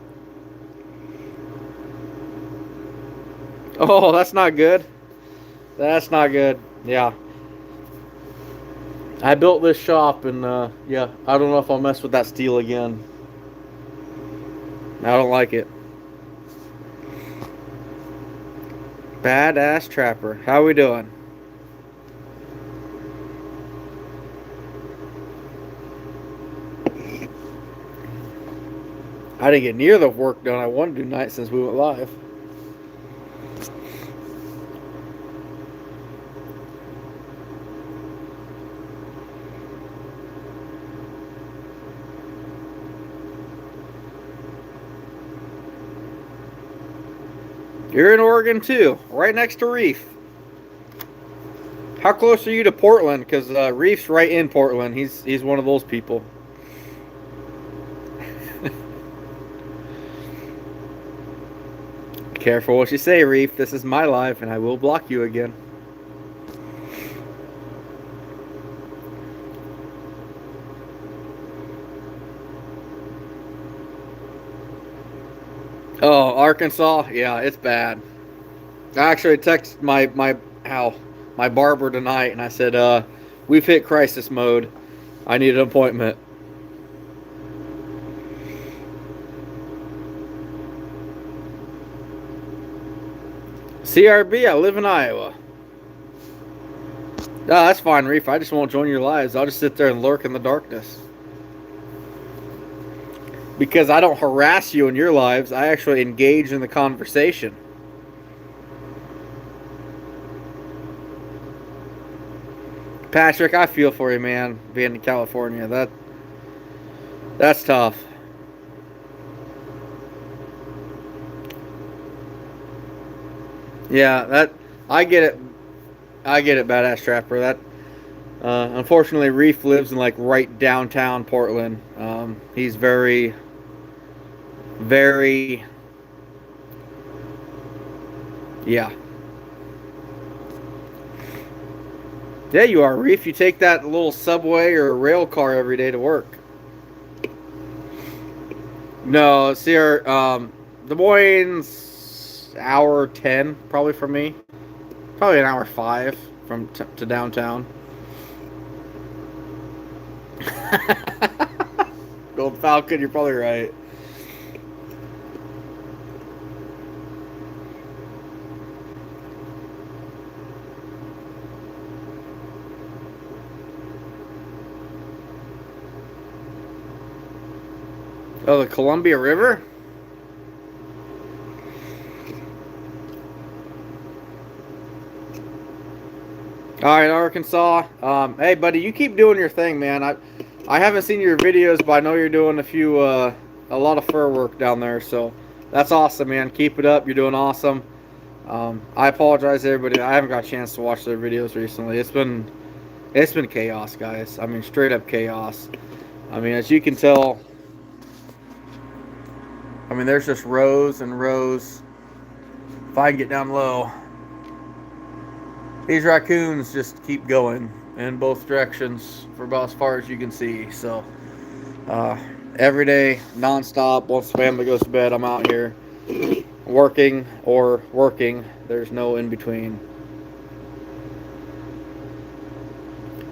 Oh, that's not good. That's not good. Yeah. I built this shop, and yeah, I don't know if I'll mess with that steel again. I don't like it. Badass Trapper. How we doing? I didn't get near the work done I wanted to tonight since we went live. You're in Oregon too, right next to Reef. How close are you to Portland? Because Reef's right in Portland. He's one of those people. Careful what you say, Reef. This is my life, and I will block you again. Oh, Arkansas? Yeah, it's bad. I actually texted my barber tonight, and I said, we've hit crisis mode. I need an appointment. CRB, I live in Iowa. No, that's fine, Reef. I just won't join your lives. I'll just sit there and lurk in the darkness. Because I don't harass you in your lives, I actually engage in the conversation. Patrick, I feel for you, man, being in California. That's tough. Yeah, that I get it. I get it, Badass Trapper. That unfortunately, Reef lives in like right downtown Portland. He's very, very, yeah, yeah. You are, Reef. You take that little subway or rail car every day to work. No, see, Des Moines, hour 10 probably for me. Probably an hour 5 from to downtown. Gold Falcon, you're probably right. Oh, the Columbia River? All right, Arkansas. Hey, buddy, you keep doing your thing, man. I haven't seen your videos, but I know you're doing a lot of fur work down there. So that's awesome, man. Keep it up. You're doing awesome. I apologize, everybody. I haven't got a chance to watch their videos recently. It's been chaos, guys. I mean, straight up chaos. I mean, as you can tell, I mean, there's just rows and rows. If I can get down low, these raccoons just keep going in both directions for about as far as you can see. So, uh, every day, nonstop. Once the family goes to bed, I'm out here working or working. There's no in between.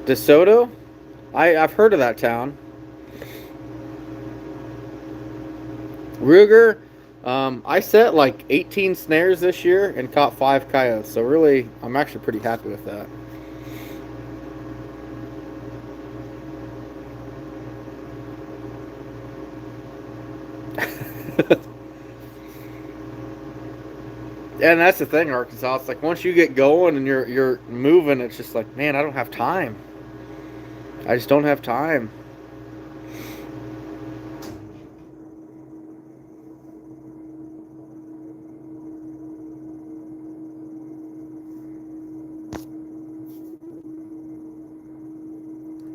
DeSoto? I've heard of that town. Ruger, I set like 18 snares this year and caught 5 coyotes. So really, I'm actually pretty happy with that. And that's the thing, Arkansas. It's like once you get going and you're moving, it's just like, man, I don't have time. I just don't have time.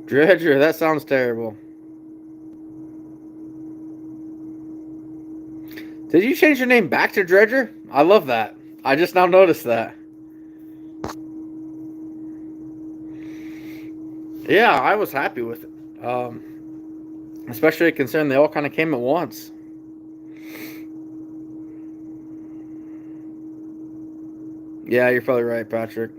Dredger, that sounds terrible. Did you change your name back to Dredger? I love that. I just now noticed that. Yeah, I was happy with it. Especially considering they all kind of came at once. Yeah, you're probably right, Patrick.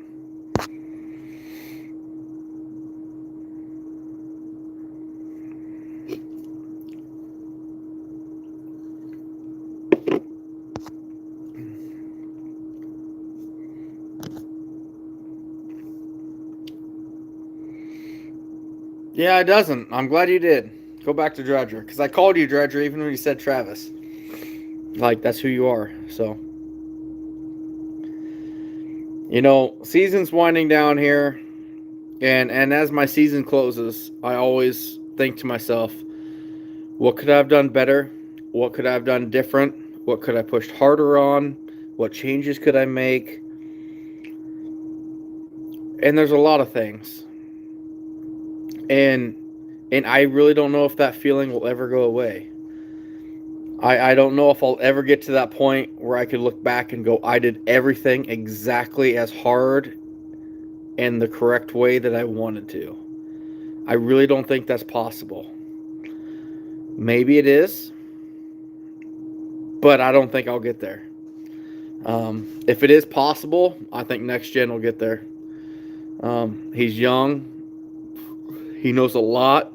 Yeah, it doesn't. I'm glad you did. Go back to Dredger. Because I called you Dredger even when you said Travis. Like, that's who you are. So, you know, season's winding down here. And as my season closes, I always think to myself, what could I have done better? What could I have done different? What could I pushed harder on? What changes could I make? And there's a lot of things. And I really don't know if that feeling will ever go away. I don't know if I'll ever get to that point where I could look back and go, I did everything exactly as hard and the correct way that I wanted to. I really don't think that's possible. Maybe it is, but I don't think I'll get there. If it is possible, I think next gen will get there. He's young. He knows a lot.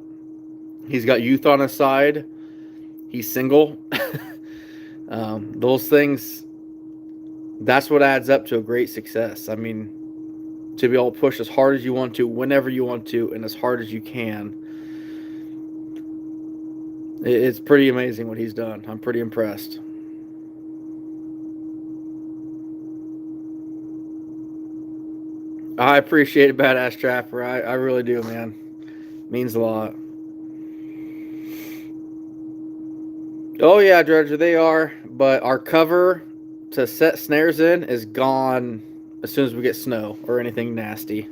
He's got youth on his side. He's single. Those things, that's what adds up to a great success. I mean, to be able to push as hard as you want to, whenever you want to, and as hard as you can. It's pretty amazing what he's done. I'm pretty impressed. I appreciate it, Badass Trapper. I really do, man. Means a lot. Oh yeah, Dredger, they are. But our cover to set snares in is gone as soon as we get snow or anything nasty.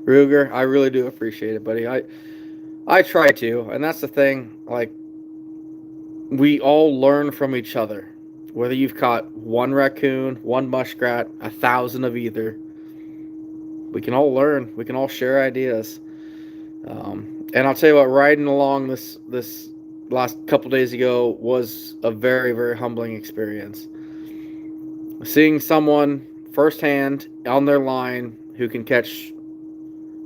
Ruger, I really do appreciate it, buddy. I try to, and that's the thing. Like, we all learn from each other. Whether you've caught one raccoon, one muskrat, 1,000 of either, we can all learn. We can all share ideas. And I'll tell you what, riding along this last couple days ago was a very, very humbling experience. Seeing someone firsthand on their line who can catch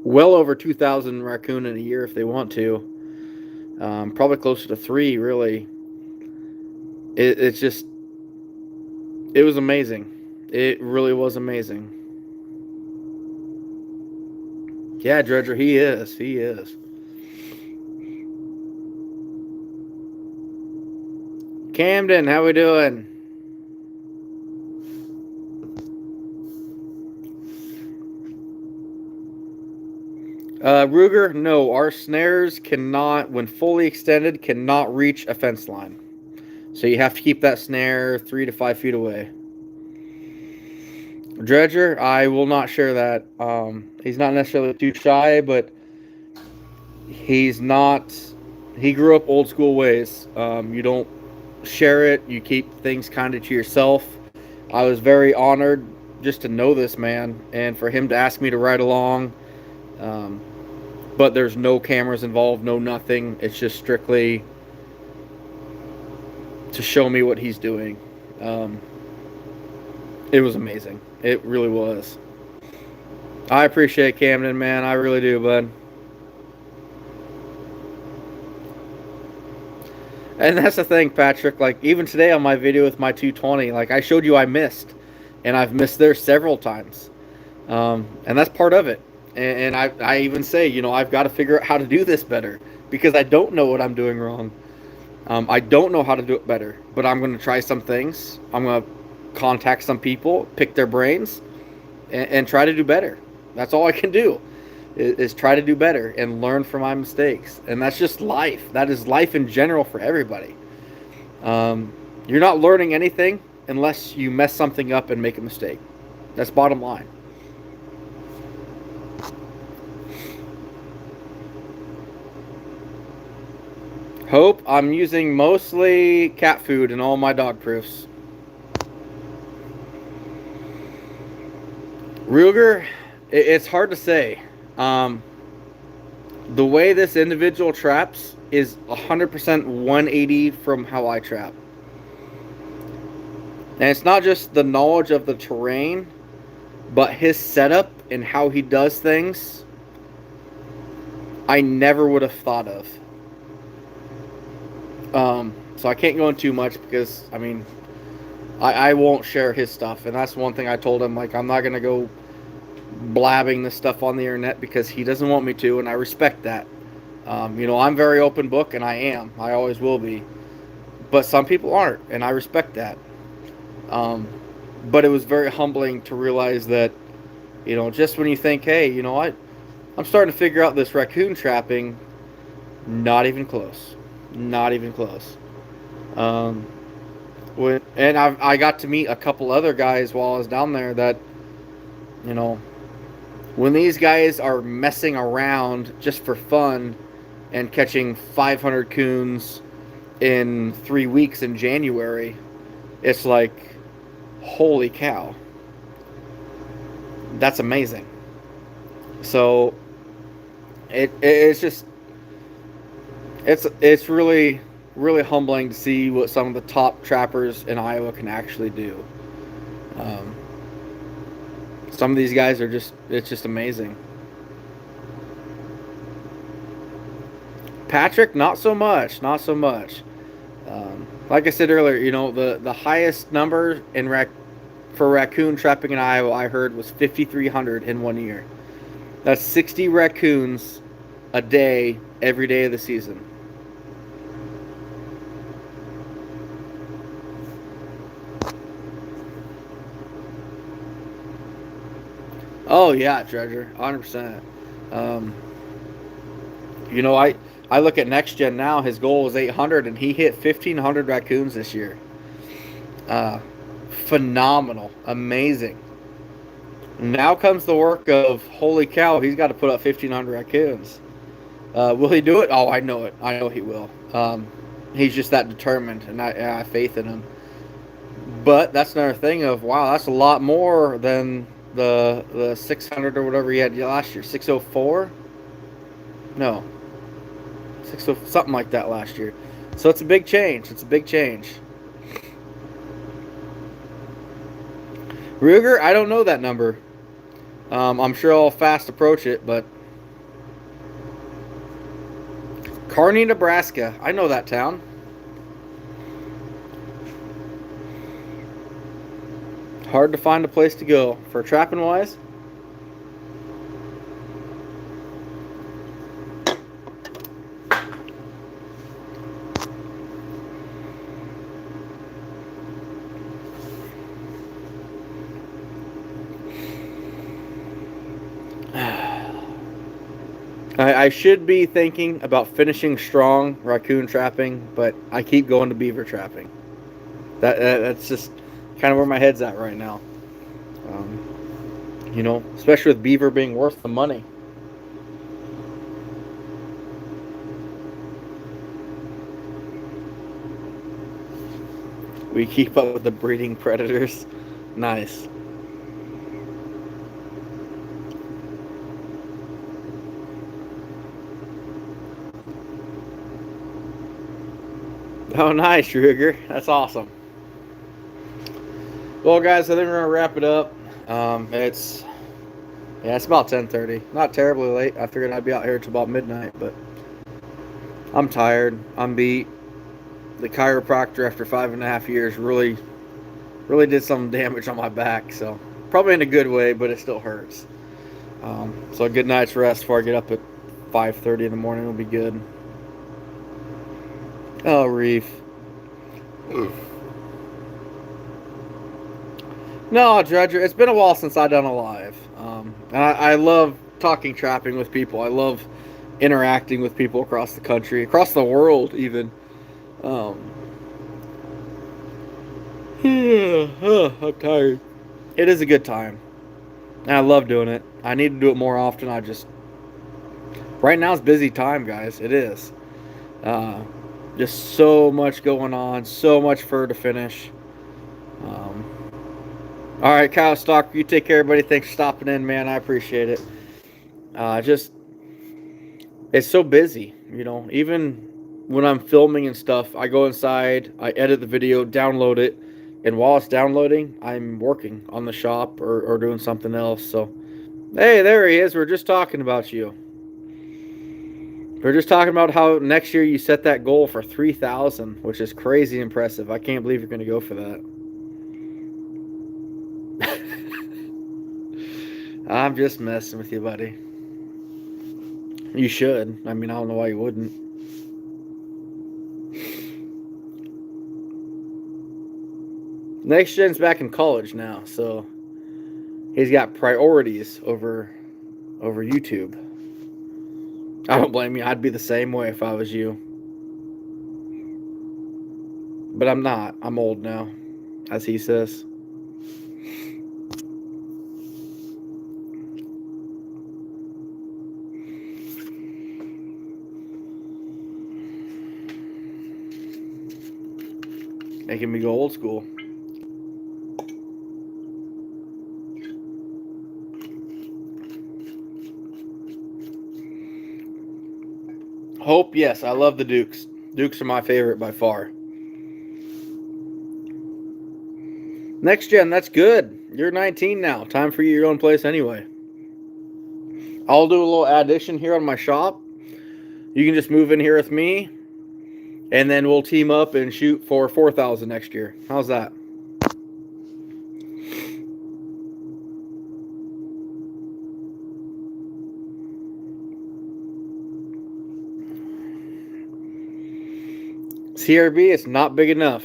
well over 2,000 raccoon in a year if they want to, probably closer to 3, really. It's just, it was amazing. It really was amazing. Yeah, Dredger, he is. He is. Camden, how we doing? Ruger, no, our snares cannot, when fully extended, cannot reach a fence line. So you have to keep that snare 3 to 5 feet away. Dredger, I will not share that. He's not necessarily too shy, but he's not. He grew up old school ways. You don't share it. You keep things kind of to yourself. I was very honored just to know this man and for him to ask me to ride along. But there's no cameras involved, no nothing. It's just strictly to show me what he's doing. It was amazing. It really was. I appreciate Camden, man. I really do, bud. And that's the thing, Patrick. Like, even today on my video with my 220, like, I showed you I missed. And I've missed there several times. And that's part of it. And I even say, you know, I've got to figure out how to do this better. Because I don't know what I'm doing wrong. I don't know how to do it better. But I'm going to try some things. I'm going to contact some people, pick their brains, and try to do better. That's all I can do, is try to do better and learn from my mistakes. And that's just life. That is life in general for everybody. You're not learning anything unless you mess something up and make a mistake. That's bottom line. Hope, I'm using mostly cat food in all my dog proofs. Ruger, it's hard to say. The way this individual traps is 100% 180 from how I trap. And it's not just the knowledge of the terrain, but his setup and how he does things, I never would have thought of. So I can't go into too much because, I mean, I won't share his stuff. And that's one thing I told him, like, I'm not going to go blabbing this stuff on the internet because he doesn't want me to, and I respect that. You know, I'm very open book, and I am. I always will be. But some people aren't, and I respect that. But it was very humbling to realize that, you know, just when you think, hey, you know what, I'm starting to figure out this raccoon trapping, not even close. Not even close. And I got to meet a couple other guys while I was down there that, you know, when these guys are messing around just for fun and catching 500 coons in 3 weeks in January, it's like, holy cow. That's amazing. So it's just, it's really, really humbling to see what some of the top trappers in Iowa can actually do. Some of these guys are just, it's just amazing. Patrick, not so much. Not so much. Like I said earlier, you know, the highest number for raccoon trapping in Iowa I heard was 5,300 in 1 year. That's 60 raccoons a day, every day of the season. Oh yeah, Treasure, 100%. You know, I look at Next Gen now. His goal was 800, and he hit 1,500 raccoons this year. Phenomenal, amazing. Now comes the work of holy cow. He's got to put up 1,500 raccoons. Will he do it? Oh, I know it. I know he will. He's just that determined, and I have faith in him. But that's another thing of, wow, that's a lot more than the 600 or whatever he had last year. 604? No. 60, something like that last year. So it's a big change. It's a big change. Ruger, I don't know that number. I'm sure I'll fast approach it, but Kearney, Nebraska. I know that town. Hard to find a place to go for trapping wise. I should be thinking about finishing strong raccoon trapping, but I keep going to beaver trapping. That's just kind of where my head's at right now. You know, especially with beaver being worth the money. We keep up with the breeding predators. Nice. Oh, nice, Ruger. That's awesome. Well, guys, I think we're gonna wrap it up. It's about 10:30. Not terribly late. I figured I'd be out here till about midnight, but I'm tired. I'm beat. The chiropractor, after 5.5 years, really did some damage on my back. So probably in a good way, but it still hurts. So a good night's rest before I get up at 5:30 in the morning will be good. Oh, Reef. No, Dredger, it's been a while since I've done a live. And I love talking trapping with people. I love interacting with people across the country, across the world even. I'm tired. It is a good time. And I love doing it. I need to do it more often. Right now it's busy time, guys. It is. Just so much going on, so much fur to finish. All right, Kyle Stock, you take care, everybody. Thanks for stopping in, man. I appreciate it. It's so busy, you know. Even when I'm filming and stuff, I go inside, I edit the video, download it, and while it's downloading, I'm working on the shop or doing something else. So, hey, there he is. We're just talking about you. We're just talking about how next year you set that goal for 3,000, which is crazy impressive. I can't believe you're going to go for that. I'm just messing with you, buddy. You should. I mean, I don't know why you wouldn't. Next Gen's back in college now, so he's got priorities over YouTube. I don't blame you. I'd be the same way if I was you. But I'm not. I'm old now, as he says. Making me go old school. Hope, yes. I love the Dukes. Dukes are my favorite by far. Next Gen, that's good. You're 19 now. Time for your own place anyway. I'll do a little addition here on my shop. You can just move in here with me, and then we'll team up and shoot for 4,000 next year. How's that? CRB, it's not big enough.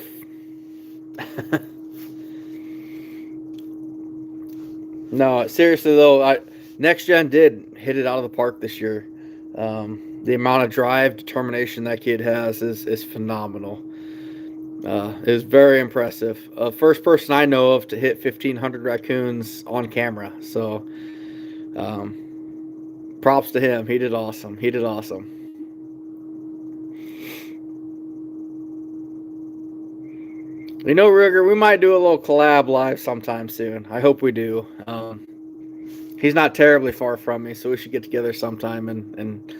No, seriously though, Next Gen did hit it out of the park this year. The amount of drive, determination that kid has is phenomenal. Is very impressive. First person I know of to hit 1,500 raccoons on camera. So, props to him. He did awesome. He did awesome. You know, Ruger, we might do a little collab live sometime soon. I hope we do. He's not terribly far from me, so we should get together sometime and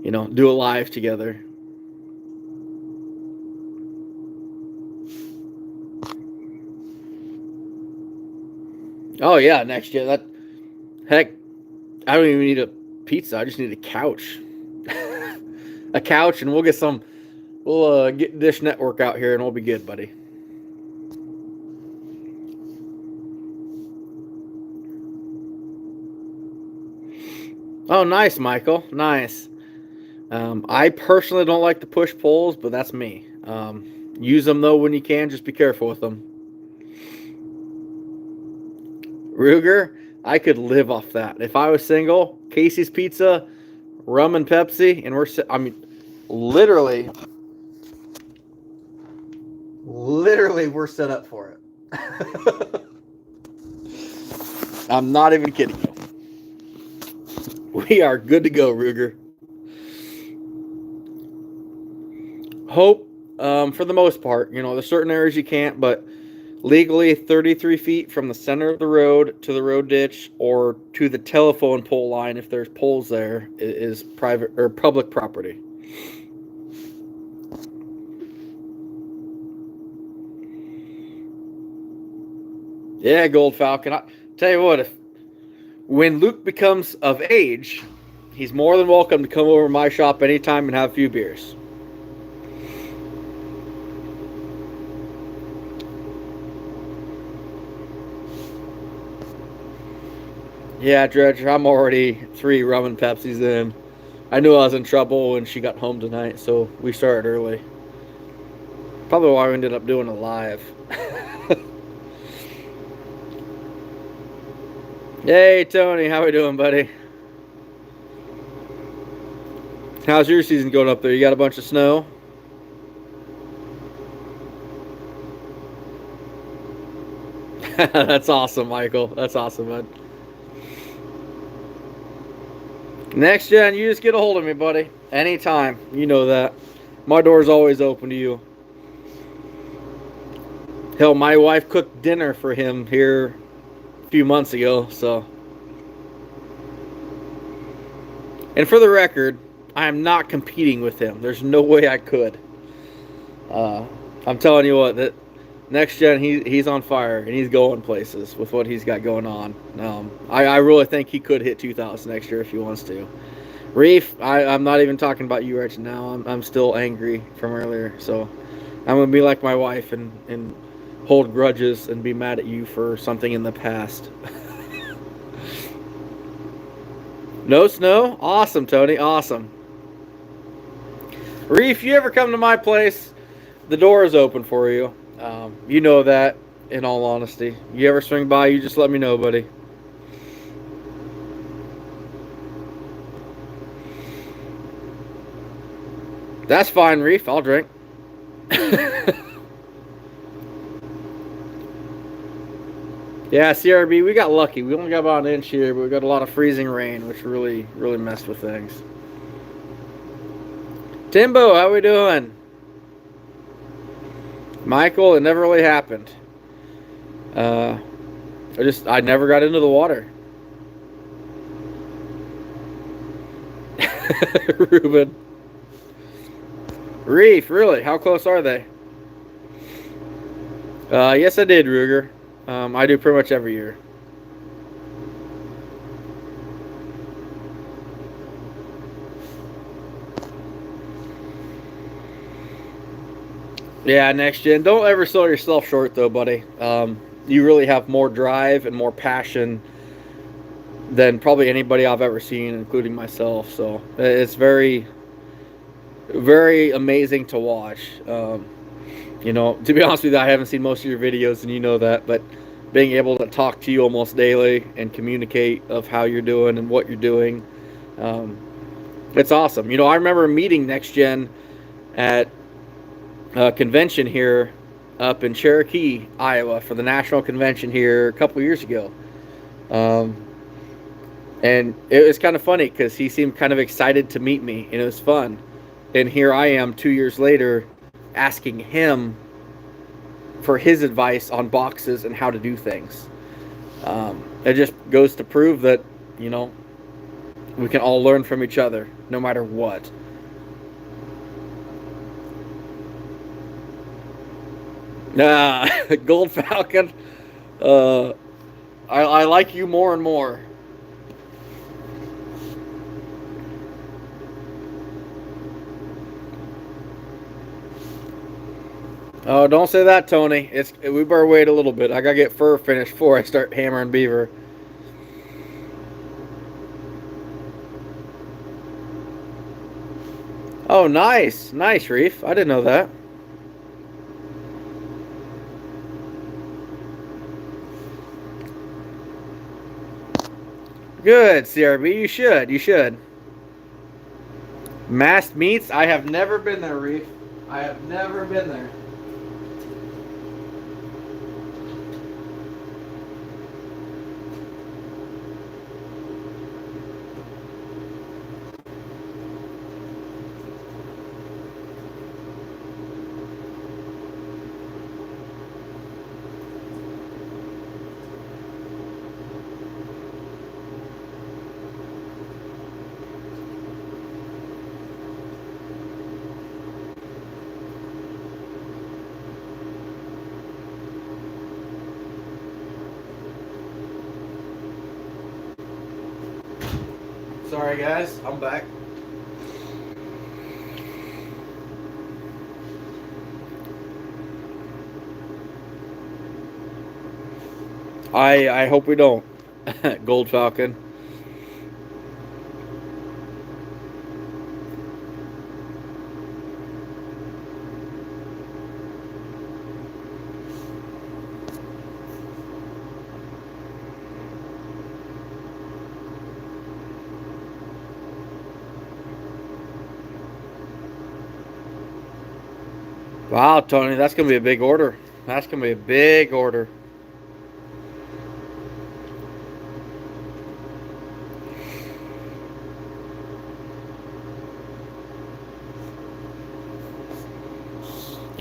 you know, do a live together. Oh yeah, next year. Heck, I don't even need a pizza. I just need a couch. A couch, and we'll get Dish Network out here, and we'll be good, buddy. Oh, nice, Michael. Nice. I personally don't like the push poles, but that's me. Use them, though, when you can. Just be careful with them. Ruger, I could live off that. If I was single, Casey's Pizza, rum and Pepsi, and literally, we're set up for it. I'm not even kidding you. We are good to go, Ruger. Hope, for the most part, you know, there's certain areas you can't, but legally 33 feet from the center of the road to the road ditch or to the telephone pole line, if there's poles there, is private or public property. Yeah, Gold Falcon. I tell you what, when Luke becomes of age, he's more than welcome to come over to my shop anytime and have a few beers. Yeah, Dredger, I'm already 3 rum and Pepsis in. I knew I was in trouble when she got home tonight, so we started early. Probably why we ended up doing it live. Hey, Tony, how we doing, buddy? How's your season going up there? You got a bunch of snow? That's awesome, Michael. That's awesome, bud. Next gen, you just get a hold of me, buddy. Anytime. You know that. My door's always open to you. Hell, my wife cooked dinner for him here a few months ago, so. And for the record, I am not competing with him. There's no way I could. I'm telling you what, that next gen, he's on fire, and he's going places with what he's got going on. I really think he could hit 2,000 next year if he wants to. Reef, I'm not even talking about you right now. I'm still angry from earlier, so I'm going to be like my wife and hold grudges and be mad at you for something in the past. No snow? Awesome, Tony. Awesome. Reef, you ever come to my place, the door is open for you. You know that, in all honesty. You ever swing by, you just let me know, buddy. That's fine, Reef. I'll drink. Yeah, CRB, we got lucky. We only got about an inch here, but we got a lot of freezing rain, which really messed with things. Timbo, how we doing? Michael, it never really happened. I never got into the water. Ruben. Reef, really? How close are they? Yes, I did, Ruger. I do pretty much every year. Yeah, next gen. Don't ever sell yourself short, though, buddy. You really have more drive and more passion than probably anybody I've ever seen, including myself. So it's very, very amazing to watch. You know, to be honest with you, I haven't seen most of your videos, and you know that, but being able to talk to you almost daily and communicate of how you're doing and what you're doing, It's awesome. I remember meeting Next Gen at a convention here up in Cherokee, Iowa, for the national convention here a couple years ago. Um, and it was kind of funny because he seemed kind of excited to meet me, and it was fun. And here I am 2 years later asking him for his advice on boxes and how to do things. It just goes to prove that, we can all learn from each other no matter what. Gold Falcon. I like you more and more. Oh, don't say that, Tony. We better wait a little bit. I gotta get fur finished before I start hammering beaver. Oh, nice, Reef. I didn't know that. Good, CRB. You should. Massed Meats. I have never been there, Reef. I have never been there. Sorry, guys. I'm back. I hope we don't. Gold Falcon. Wow, Tony, that's going to be a big order. That's going to be a big order.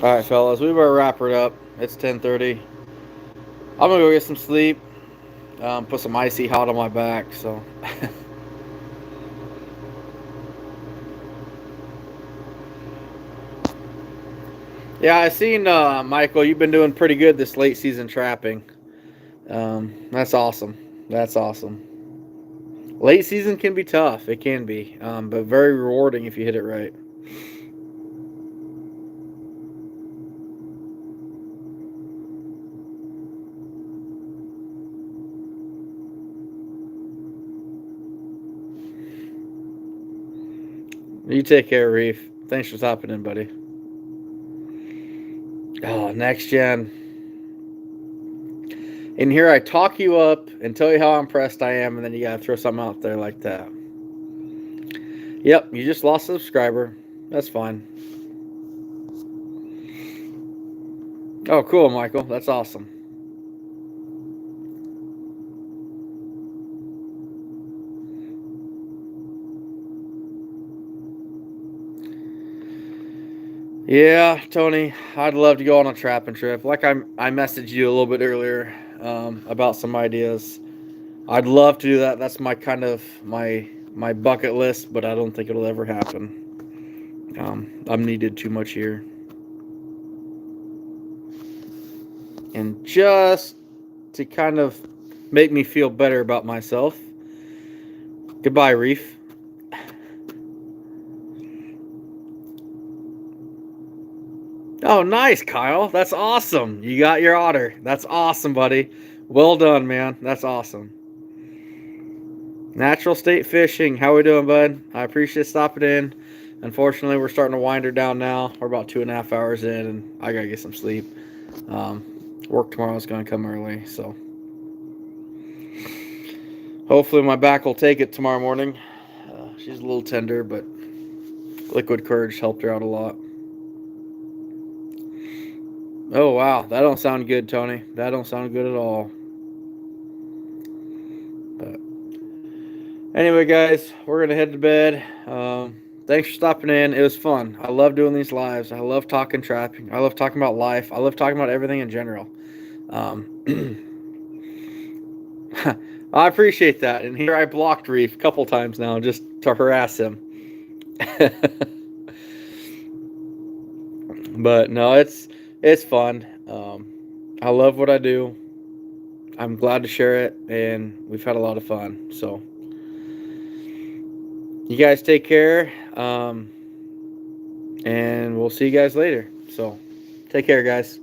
All right, fellas, we better wrap it up. It's 10:30. I'm going to go get some sleep. Put some icy hot on my back, so... Yeah, I seen, Michael, you've been doing pretty good this late season trapping. That's awesome. That's awesome. Late season can be tough. It can be, but very rewarding if you hit it right. You take care, Reef. Thanks for stopping in, buddy. Oh, Next Gen. In here, I talk you up and tell you how impressed I am, and then you gotta throw something out there like that. Yep, you just lost a subscriber. That's fine. Oh, cool, Michael. That's awesome. Yeah, Tony, I'd love to go on a trapping trip. Like I messaged you a little bit earlier about some ideas. I'd love to do that. That's my kind of my bucket list, but I don't think it'll ever happen. I'm needed too much here. And just to kind of make me feel better about myself, goodbye, Reef. Oh, nice, Kyle. That's awesome. You got your otter. That's awesome, buddy. Well done, man. That's awesome. Natural State Fishing. How we doing, bud? I appreciate stopping in. Unfortunately, we're starting to wind her down now. We're about 2.5 hours in, and I got to get some sleep. Work tomorrow is going to come early, so hopefully my back will take it tomorrow morning. she's a little tender, but Liquid Courage helped her out a lot. Oh wow, that don't sound good, Tony. That don't sound good at all. But anyway, guys, we're gonna head to bed. Thanks for stopping in. It was fun. I love doing these lives. I love talking trapping. I love talking about life. I love talking about everything in general. Um, I appreciate that. And here I blocked Reef a couple times now just to harass him. But no, it's fun. I love what I do. I'm glad to share it, and we've had a lot of fun. So, you guys take care, and we'll see you guys later. So, take care, guys.